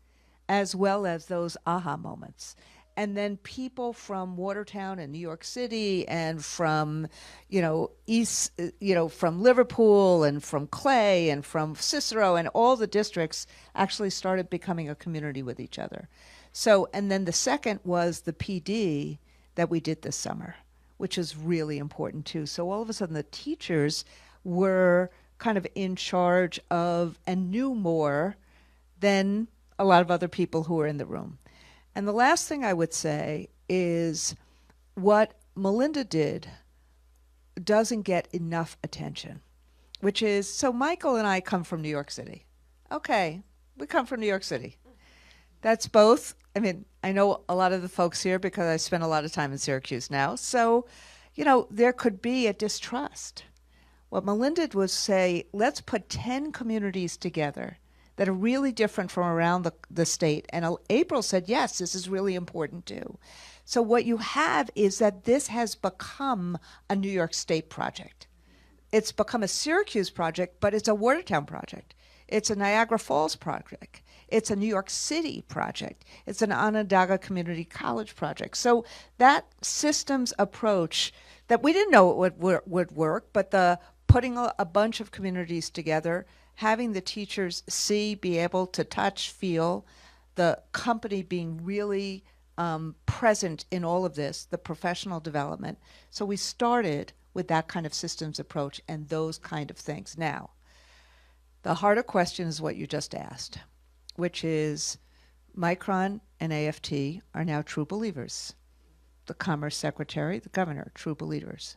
as well as those aha moments. And then people from Watertown and New York City and from, from Liverpool and from Clay and from Cicero and all the districts actually started becoming a community with each other. So, and then the second was the PD that we did this summer, which is really important too. So all of a sudden the teachers were kind of in charge of and knew more than a lot of other people who were in the room. And the last thing I would say is what Melinda did doesn't get enough attention, which is, so Michael and I come from New York City. Okay, we come from New York City. That's both. I mean, I know a lot of the folks here because I spend a lot of time in Syracuse now. So, there could be a distrust. What Melinda did was say, let's put 10 communities together that are really different from around the state. And April said, yes, this is really important too. So what you have is that this has become a New York State project. It's become a Syracuse project, but it's a Watertown project. It's a Niagara Falls project. It's a New York City project. It's an Onondaga Community College project. So that systems approach that we didn't know it would work, but the putting a bunch of communities together, having the teachers see, be able to touch, feel, the company being really present in all of this, the professional development. So we started with that kind of systems approach and those kind of things. Now, the harder question is what you just asked, which is Micron and AFT are now true believers. The Commerce Secretary, the Governor, true believers.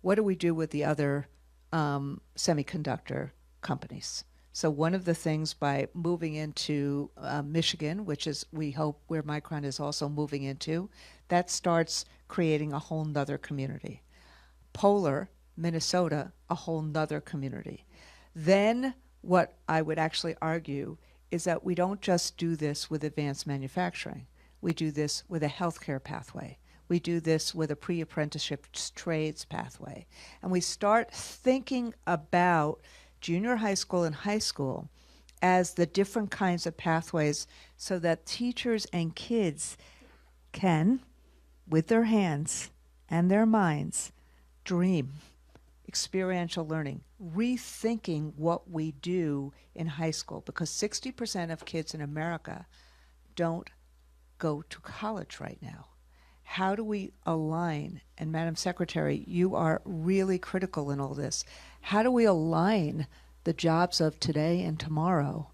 What do we do with the other semiconductor companies? So one of the things by moving into Michigan, which is, we hope, where Micron is also moving into, that starts creating a whole nother community. Polar, Minnesota, a whole nother community. Then what I would actually argue is that we don't just do this with advanced manufacturing. We do this with a healthcare pathway. We do this with a pre-apprenticeship trades pathway. And we start thinking about junior high school and high school as the different kinds of pathways so that teachers and kids can, with their hands and their minds, dream, experiential learning, rethinking what we do in high school, because 60% of kids in America don't go to college right now. How do we align? And Madam Secretary, you are really critical in all this. How do we align the jobs of today and tomorrow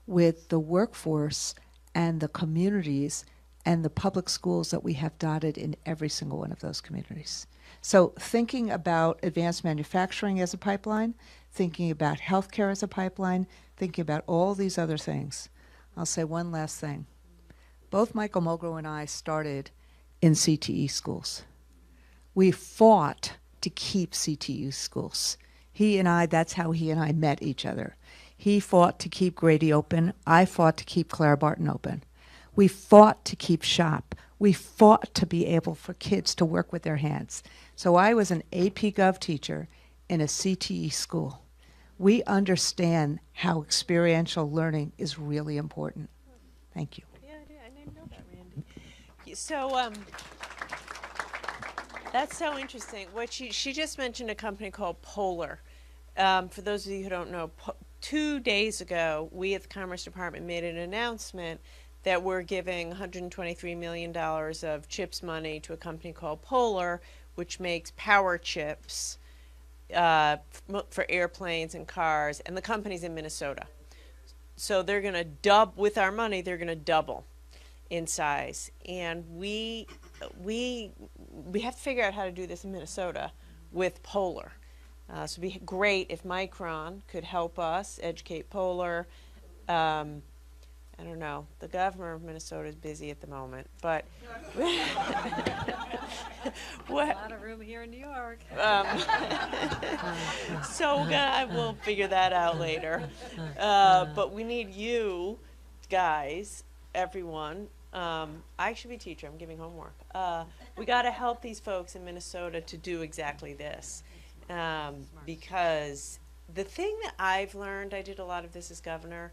with the workforce and the communities and the public schools that we have dotted in every single one of those communities? So thinking about advanced manufacturing as a pipeline, thinking about healthcare as a pipeline, thinking about all these other things. I'll say one last thing. Both Michael Mulgrew and I started in CTE schools. We fought to keep CTE schools. He and I, that's how he and I met each other. He fought to keep Grady open. I fought to keep Clara Barton open. We fought to keep SHOP. We fought to be able for kids to work with their hands. So I was an AP Gov teacher in a CTE school. We understand how experiential learning is really important. Thank you. Yeah, I didn't know that, Randy. So that's so interesting. What she just mentioned a company called Polar. For those of you who don't know, 2 days ago, we at the Commerce Department made an announcement that we're giving $123 million of CHIPS money to a company called Polar, which makes power chips for airplanes and cars, and the company's in Minnesota. So they're going to double, with our money, they're going to double in size. And we have to figure out how to do this in Minnesota with Polar. So it'd be great if Micron could help us educate Polar, I don't know. The governor of Minnesota is busy at the moment, but what? A lot of room here in New York. So we'll figure that out later. But we need you guys, everyone. I should be a teacher. I'm giving homework. We got to help these folks in Minnesota to do exactly this. Because the thing that I've learned, I did a lot of this as governor,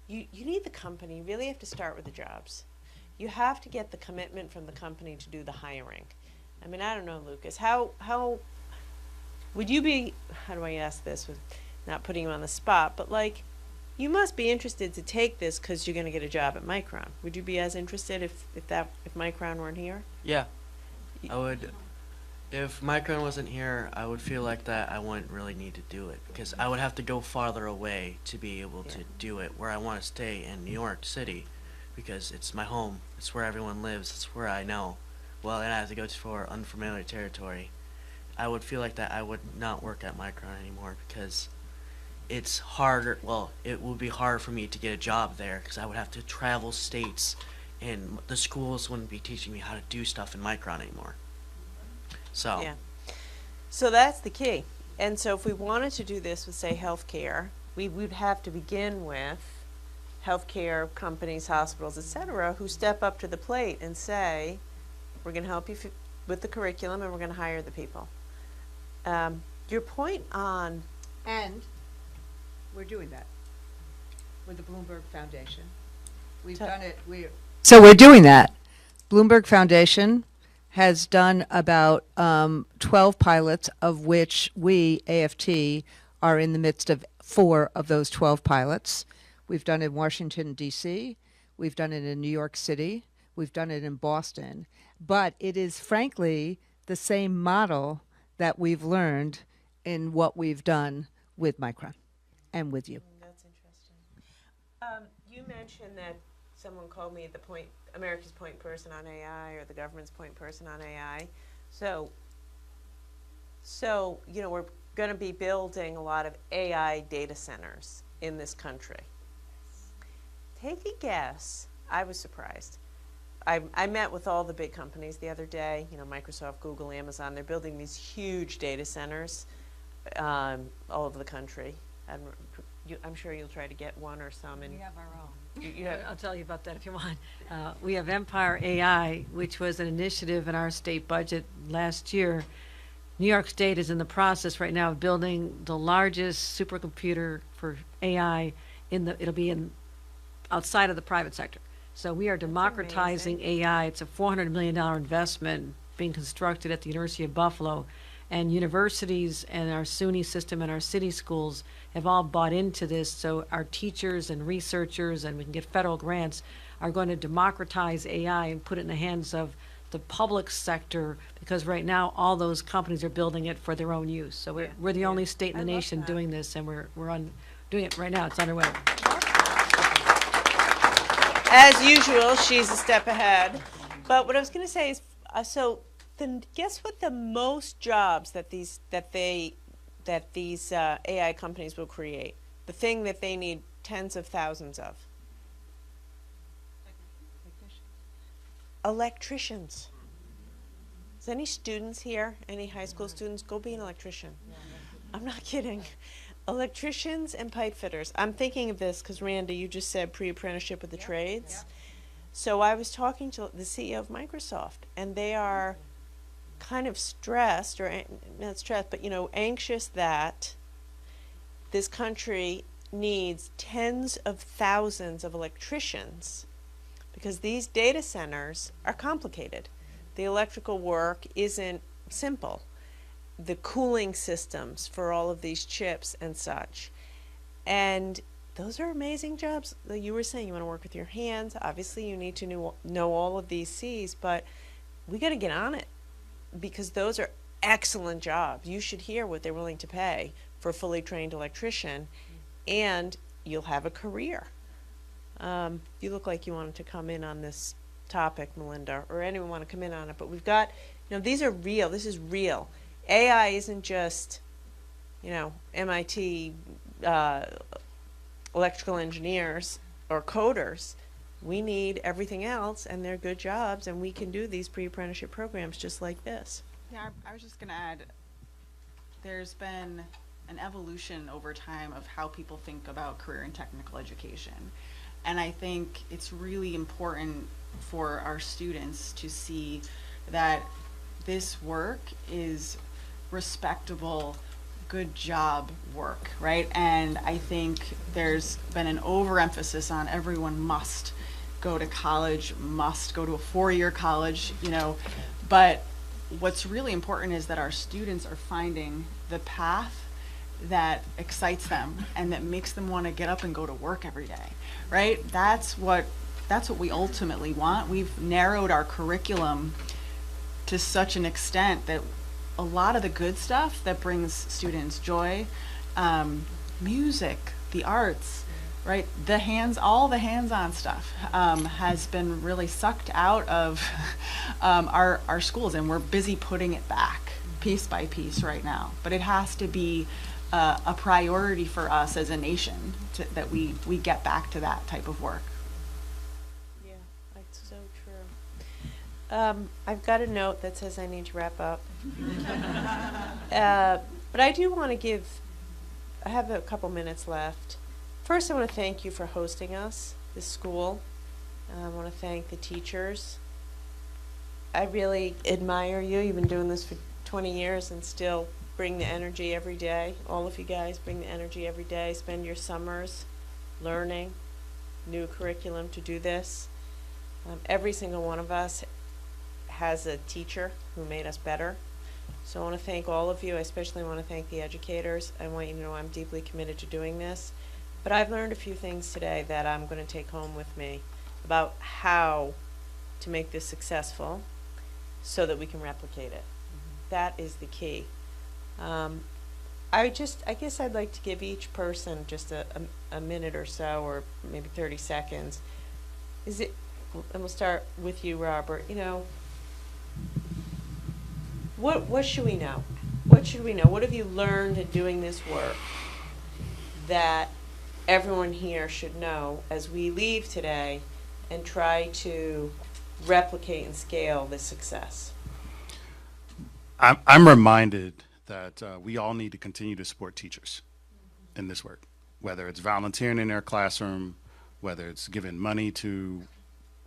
you need the company. You really have to start with the jobs. You have to get the commitment from the company to do the hiring. I mean, I don't know, Lucas, how would you be, how do I ask this with not putting you on the spot, but like, you must be interested to take this because you're going to get a job at Micron. Would you be as interested if Micron weren't here? Yeah, I would. If Micron wasn't here, I would feel like that I wouldn't really need to do it because I would have to go farther away to be able to do it where I want to stay in New York City because it's my home. It's where everyone lives. It's where I know. Well, and I have to go for unfamiliar territory. I would feel like that I would not work at Micron anymore because it's harder. Well, it would be hard for me to get a job there because I would have to travel states and the schools wouldn't be teaching me how to do stuff in Micron anymore. So. Yeah. So that's the key. And so if we wanted to do this with, say, healthcare, we would have to begin with healthcare companies, hospitals, et cetera, who step up to the plate and say, we're going to help you with the curriculum and we're going to hire the people. Your point on... And we're doing that with the Bloomberg Foundation. We've done it. So we're doing that. Bloomberg Foundation has done about 12 pilots, of which we, AFT, are in the midst of 4 of those 12 pilots. We've done it in Washington, D.C. We've done it in New York City. We've done it in Boston. But it is, frankly, the same model that we've learned in what we've done with Micron and with you. That's interesting. You mentioned that someone called me America's point person on AI or the government's point person on AI. So you know, we're going to be building a lot of AI data centers in this country. Take a guess. I was surprised. I met with all the big companies the other day, you know, Microsoft, Google, Amazon. They're building these huge data centers all over the country. And I'm sure you'll try to get one or some. And we have our own. I'll tell you about that if you want. We have Empire AI, which was an initiative in our state budget last year. New York State is in the process right now of building the largest supercomputer for AI. It'll be outside of the private sector. So we are democratizing AI. It's a $400 million investment being constructed at the University of Buffalo. And universities and our SUNY system and our city schools have all bought into this. So our teachers and researchers, and we can get federal grants, are going to democratize AI and put it in the hands of the public sector, because right now all those companies are building it for their own use. So we're the only state in the nation doing this, and we're doing it right now. It's underway. As usual, she's a step ahead. But what I was going to say is, then guess what the most jobs that these AI companies will create? The thing that they need tens of thousands of. Electricians. Is any students here? Any high school students? Go be an electrician. I'm not kidding. Electricians and pipe fitters. I'm thinking of this because, Randy, you just said pre-apprenticeship with the trades. Yep. So I was talking to the CEO of Microsoft, and they are kind of stressed, or not stressed, but, you know, anxious that this country needs tens of thousands of electricians because these data centers are complicated. The electrical work isn't simple. The cooling systems for all of these chips and such. And those are amazing jobs. Like you were saying, you want to work with your hands. Obviously, you need to know all of these C's, but we got to get on it because those are excellent jobs. You should hear what they're willing to pay for a fully trained electrician, and you'll have a career. You look like you wanted to come in on this topic, Melinda, or anyone want to come in on it, but we've got, you know, these are real. This is real. AI isn't just, you know, MIT electrical engineers or coders. we need everything else, and they're good jobs, and we can do these pre-apprenticeship programs just like this. Yeah, I was just going to add, there's been an evolution over time of how people think about career and technical education. And I think it's really important for our students to see that this work is respectable, good job work, right? And I think there's been an overemphasis on everyone must go to college, must go to a 4-year college, you know, but what's really important is that our students are finding the path that excites them and that makes them want to get up and go to work every day, right? That's what we ultimately want. We've narrowed our curriculum to such an extent that a lot of the good stuff that brings students joy, music, the arts, right? All the hands-on stuff has been really sucked out of our schools, and we're busy putting it back piece by piece right now. But it has to be a priority for us as a nation that we get back to that type of work. Yeah, that's so true. I've got a note that says I need to wrap up. But I do want to I have a couple minutes left. First, I want to thank you for hosting us, this school. I want to thank the teachers. I really admire you. You've been doing this for 20 years and still bring the energy every day. All of you guys bring the energy every day. Spend your summers learning new curriculum to do this. Every single one of us has a teacher who made us better. So I want to thank all of you. I especially want to thank the educators. I want you to know I'm deeply committed to doing this. But I've learned a few things today that I'm going to take home with me about how to make this successful so that we can replicate it. That is the key. I guess I'd like to give each person just a minute or so, or maybe 30 seconds. And we'll start with you, Robert. You know, what should we know? What should we know? What have you learned in doing this work that everyone here should know as we leave today and try to replicate and scale this success? I'm reminded that we all need to continue to support teachers in this work, whether it's volunteering in their classroom, whether it's giving money to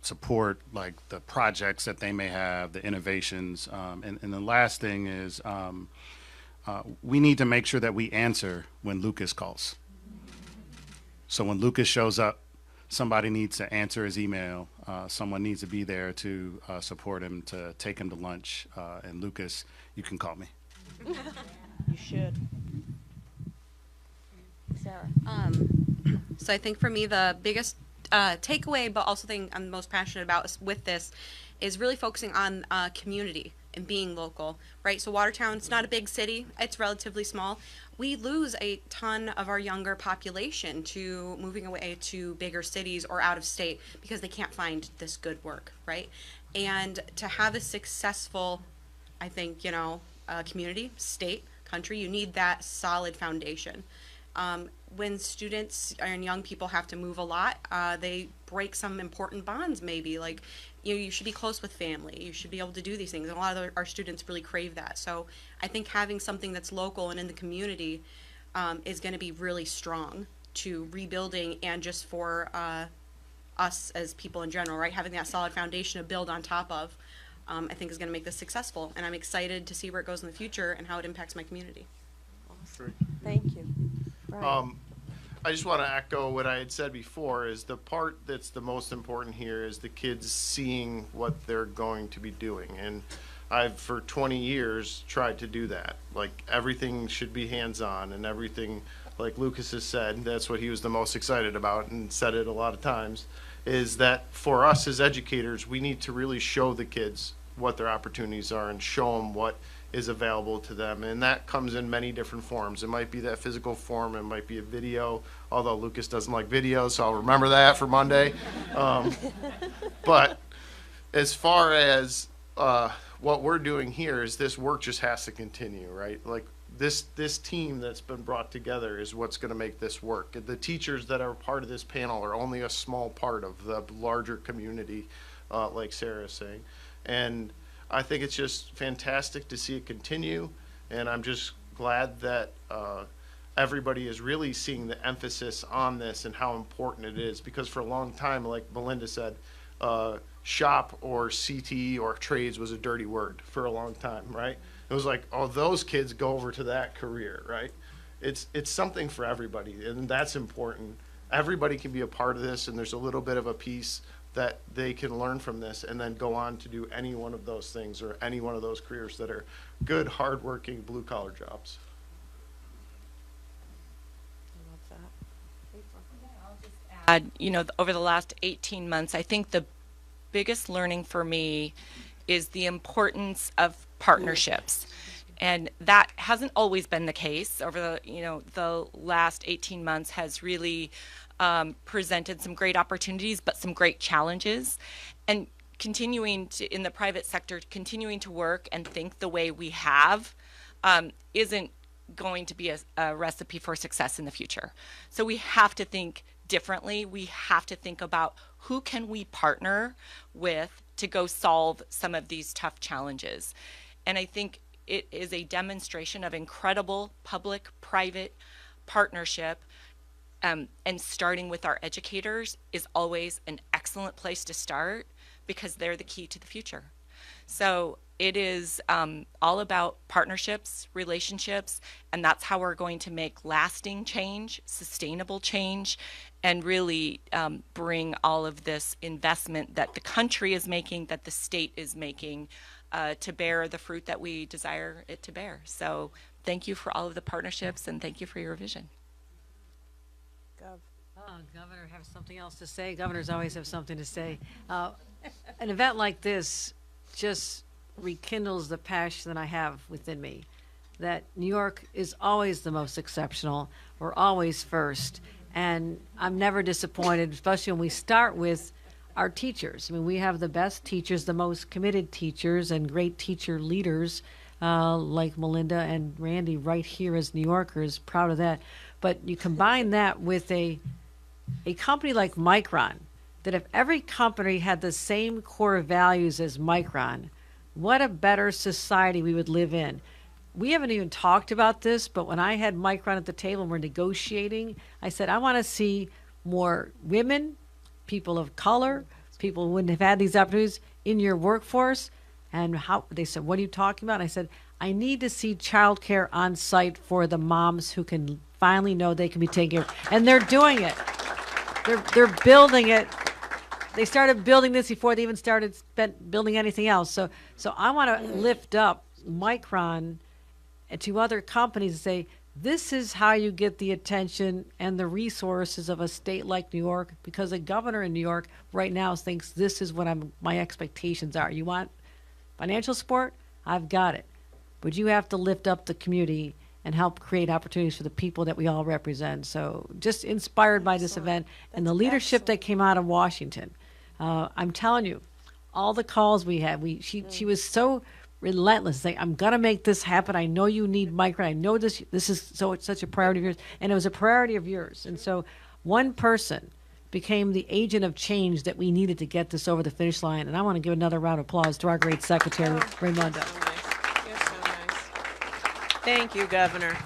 support like the projects that they may have, the innovations. And the last thing is we need to make sure that we answer when Lucas calls. So when Lucas shows up, somebody needs to answer his email. Someone needs to be there to support him, to take him to lunch. And Lucas, you can call me. You should. Sarah. So I think for me the biggest takeaway, but also thing I'm most passionate about with this, is really focusing on community and being local, right? So Watertown's not a big city; it's relatively small. We lose a ton of our younger population to moving away to bigger cities or out of state because they can't find this good work, right? And to have a successful, I think, community, state, country, you need that solid foundation. When students and young people have to move a lot, they break some important bonds maybe, like you should be close with family, you should be able to do these things, and a lot of our students really crave that. So I think having something that's local and in the community is going to be really strong to rebuilding, and just for us as people in general, right? Having that solid foundation to build on top of, I think is going to make this successful, and I'm excited to see where it goes in the future and how it impacts my community. Thank you. Brian. I just want to echo what I had said before, is the part that's the most important here is the kids seeing what they're going to be doing. And I've, for 20 years, tried to do that. Like, everything should be hands-on, and everything, like Lucas has said, that's what he was the most excited about and said it a lot of times, is that for us as educators, we need to really show the kids what their opportunities are and show them what is available to them, and that comes in many different forms. It might be that physical form, it might be a video, although Lucas doesn't like videos, so I'll remember that for Monday. But as far as what we're doing here, is this work just has to continue, right? Like, this team that's been brought together is what's going to make this work. The teachers that are part of this panel are only a small part of the larger community, like Sarah is saying. And I think it's just fantastic to see it continue, and I'm just glad that everybody is really seeing the emphasis on this and how important it is, because for a long time, like Melinda said, shop or CTE or trades was a dirty word for a long time, right? It was like, oh, those kids go over to that career, right? It's something for everybody, and that's important. Everybody can be a part of this, and there's a little bit of a piece that they can learn from this and then go on to do any one of those things or any one of those careers that are good, hardworking, blue-collar jobs. You know, over the last 18 months, I think the biggest learning for me is the importance of partnerships. And that hasn't always been the case. Over the last 18 months has really presented some great opportunities, but some great challenges. And continuing to, in the private sector, continuing to work and think the way we have isn't going to be a recipe for success in the future. So we have to think differently. We have to think about who can we partner with to go solve some of these tough challenges. And I think it is a demonstration of incredible public-private partnership, and starting with our educators is always an excellent place to start because they're the key to the future. So it is all about partnerships, relationships, and that's how we're going to make lasting change, sustainable change, and really bring all of this investment that the country is making, that the state is making, to bear the fruit that we desire it to bear. So thank you for all of the partnerships, and thank you for your vision. Governor has something else to say. Governors always have something to say. An event like this just rekindles the passion that I have within me, that New York is always the most exceptional. We're always first. And I'm never disappointed, especially when we start with our teachers. I mean, we have the best teachers, the most committed teachers, and great teacher leaders like Melinda and Randy right here as New Yorkers, proud of that. But you combine that with a company like Micron, that if every company had the same core values as Micron, what a better society we would live in. We haven't even talked about this, but when I had Micron at the table and we're negotiating, I said, I want to see more women, people of color, people who wouldn't have had these opportunities in your workforce. And how they said, what are you talking about? And I said, I need to see childcare on site for the moms who can finally know they can be taken care of. And they're doing it. They're building it. They started building this before they even started building anything else. So I want to lift up Micron and to other companies and say, this is how you get the attention and the resources of a state like New York, because the governor in New York right now thinks this is what my expectations are. You want financial support? I've got it. But you have to lift up the community and help create opportunities for the people that we all represent. So just inspired by this event and the leadership that came out of Washington. I'm telling you, all the calls we had, she was so relentless, saying, I'm going to make this happen. I know you need Micron. I know this is it's such a priority of yours. And it was a priority of yours. And so one person became the agent of change that we needed to get this over the finish line. And I want to give another round of applause to our great secretary, Raimundo. So nice. You're so nice. Thank you, Governor.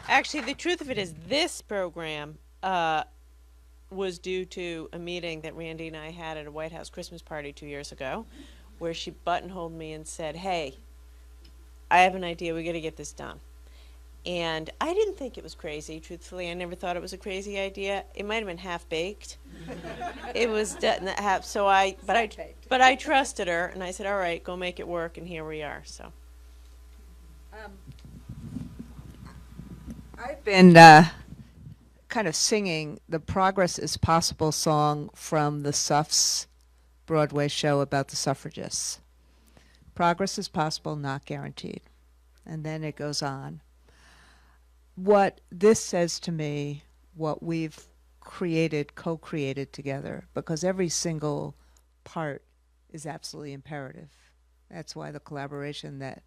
Actually, the truth of it is this program was due to a meeting that Randy and I had at a White House Christmas party 2 years ago, where she buttonholed me and said, hey, I have an idea. We got to get this done. And I didn't think it was crazy. Truthfully, I never thought it was a crazy idea. It might have been half baked. It was half. So but I trusted her, and I said, "All right, go make it work." And here we are. So. I've been kind of singing the "Progress is Possible" song from the Suffs Broadway show about the suffragists. Progress is possible, not guaranteed. And then it goes on. What this says to me, what we've created, co-created together, because every single part is absolutely imperative. That's why the collaboration that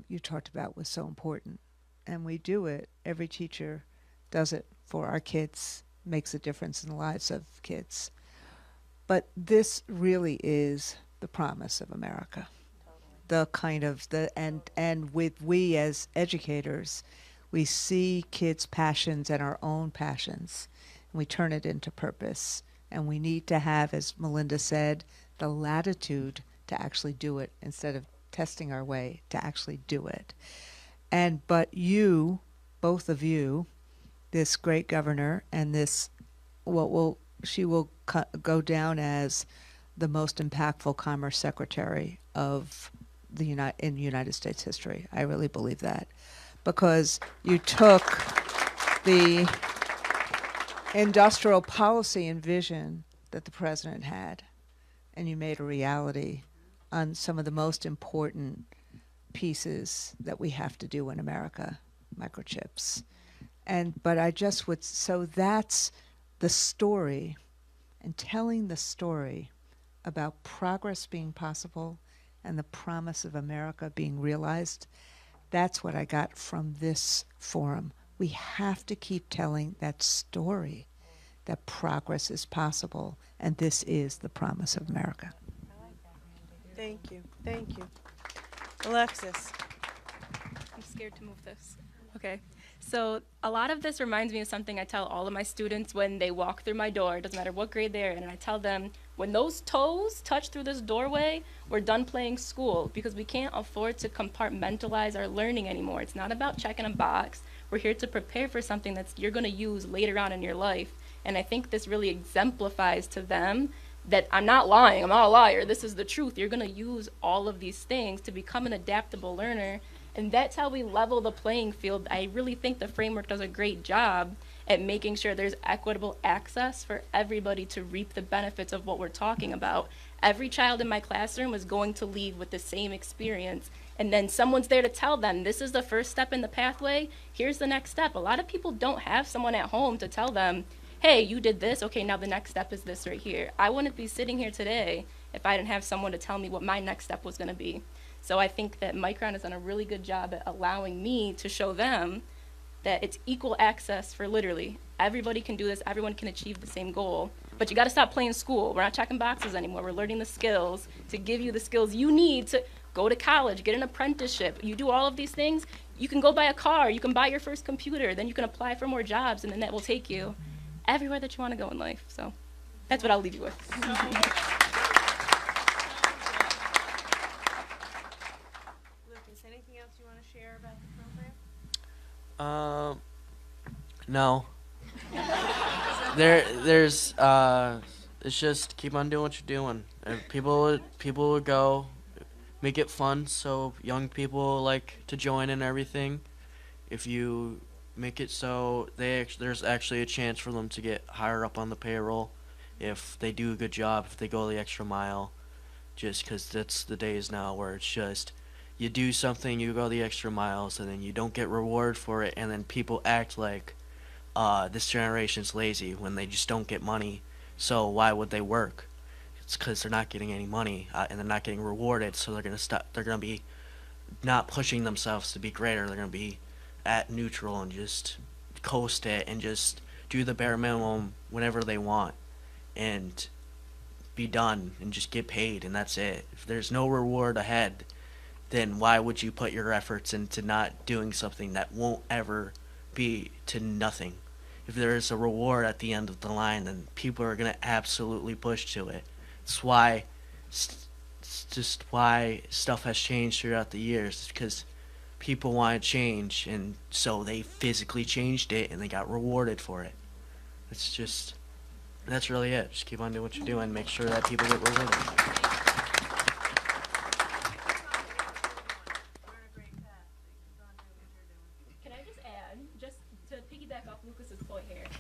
you talked about was so important. and we do it, every teacher does it for our kids, makes a difference in the lives of kids. But this really is the promise of America. The kind of and with we as educators, we see kids' passions and our own passions, and we turn it into purpose. And we need to have, as Melinda said, the latitude to actually do it instead of testing our way to actually do it. But you, both of you, this great governor and this, she will go down as the most impactful Commerce Secretary of in United States history. I really believe that, because you took the industrial policy and vision that the president had, and you made a reality on some of the most important pieces that we have to do in America, microchips. But I just would, so that's the story, and telling the story about progress being possible and the promise of America being realized. That's what I got from this forum. We have to keep telling that story, that progress is possible, and this is the promise of America. Thank you. Thank you. Alexis. I'm scared to move this. Okay. So a lot of this reminds me of something I tell all of my students when they walk through my door. It doesn't matter what grade they're in. And I tell them, when those toes touch through this doorway, we're done playing school, because we can't afford to compartmentalize our learning anymore. It's not about checking a box. We're here to prepare for something that you're going to use later on in your life. And I think this really exemplifies to them that I'm not lying. I'm not a liar. This is the truth. You're going to use all of these things to become an adaptable learner. And that's how we level the playing field. I really think the framework does a great job at making sure there's equitable access for everybody to reap the benefits of what we're talking about. Every child in my classroom is going to leave with the same experience. And then someone's there to tell them, this is the first step in the pathway. Here's the next step. A lot of people don't have someone at home to tell them, hey, you did this. Okay, now the next step is this right here. I wouldn't be sitting here today if I didn't have someone to tell me what my next step was going to be. So I think that Micron has done a really good job at allowing me to show them that it's equal access for literally everybody can do this. Everyone can achieve the same goal. But you got to stop playing school. We're not checking boxes anymore. We're learning the skills to give you the skills you need to go to college, get an apprenticeship. You do all of these things, you can go buy a car, you can buy your first computer, then you can apply for more jobs, and then that will take you everywhere that you want to go in life. So that's what I'll leave you with. No. There's it's just keep on doing what you're doing. And people would go, make it fun so young people like to join and everything. If you make it so there's actually a chance for them to get higher up on the payroll if they do a good job, if they go the extra mile. Just because that's the days now where it's just you do something, you go the extra miles, and then you don't get reward for it, and then people act like this generation's lazy when they just don't get money. So why would they work? It's because they're not getting any money, and they're not getting rewarded. So they're gonna stop. They're gonna be not pushing themselves to be greater. They're gonna be at neutral and just coast it and just do the bare minimum whenever they want, and be done and just get paid, and that's it. If there's no reward ahead, then why would you put your efforts into not doing something that won't ever be to nothing? If there is a reward at the end of the line, then people are going to absolutely push to it. It's why, it's just why stuff has changed throughout the years, because people want to change, and so they physically changed it, and they got rewarded for it. That's really it. Just keep on doing what you're doing, make sure that people get rewarded.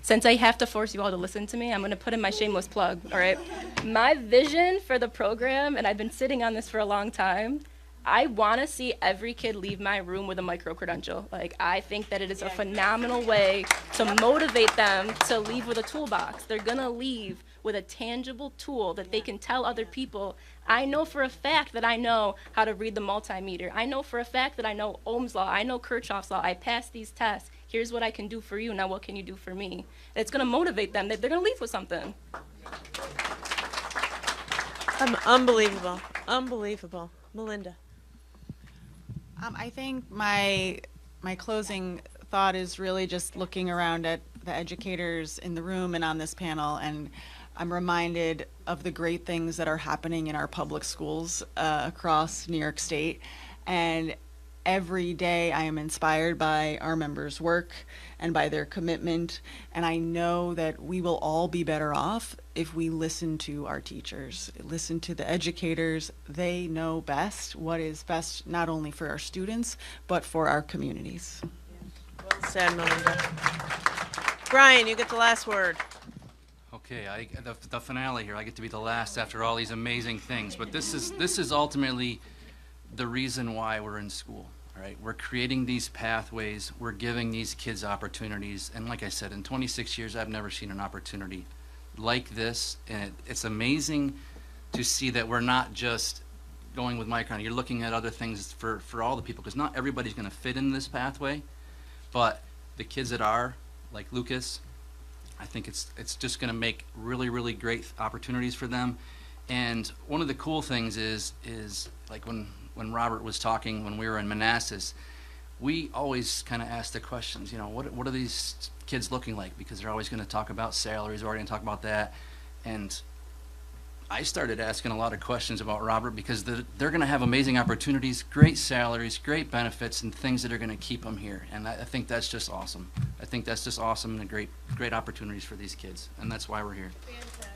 Since I have to force you all to listen to me, I'm going to put in my shameless plug, all right? My vision for the program, and I've been sitting on this for a long time, I want to see every kid leave my room with a micro credential. Like, I think that it is a phenomenal way to motivate them to leave with a toolbox. They're going to leave with a tangible tool that they can tell other people, I know for a fact that I know how to read the multimeter. I know for a fact that I know Ohm's law. I know Kirchhoff's law. I passed these tests. Here's what I can do for you. Now what can you do for me? It's going to motivate them. They're going to leave with something. Unbelievable. Unbelievable. Melinda. I think my closing thought is really just looking around at the educators in the room and on this panel, and I'm reminded of the great things that are happening in our public schools across New York State. And every day I am inspired by our members' work and by their commitment. And I know that we will all be better off if we listen to our teachers, listen to the educators. They know best what is best not only for our students, but for our communities. Well said, Melinda. Brian, you get the last word. Okay, the finale here. I get to be the last after all these amazing things. But this is ultimately the reason why we're in school. All right, we're creating these pathways. We're giving these kids opportunities. And like I said, in 26 years, I've never seen an opportunity like this. And it's amazing to see that we're not just going with Micron. You're looking at other things for all the people, because not everybody's going to fit in this pathway. But the kids that are, like Lucas, I think it's just going to make really, really great opportunities for them. And one of the cool things is like when Robert was talking when we were in Manassas, we always kind of ask the questions, you know, what are these kids looking like? Because they're always going to talk about salaries, we're already going to talk about that. And I started asking a lot of questions about Robert, because they're going to have amazing opportunities, great salaries, great benefits, and things that are going to keep them here. And I think that's just awesome. I think that's just awesome and great opportunities for these kids. And that's why we're here. Fantastic.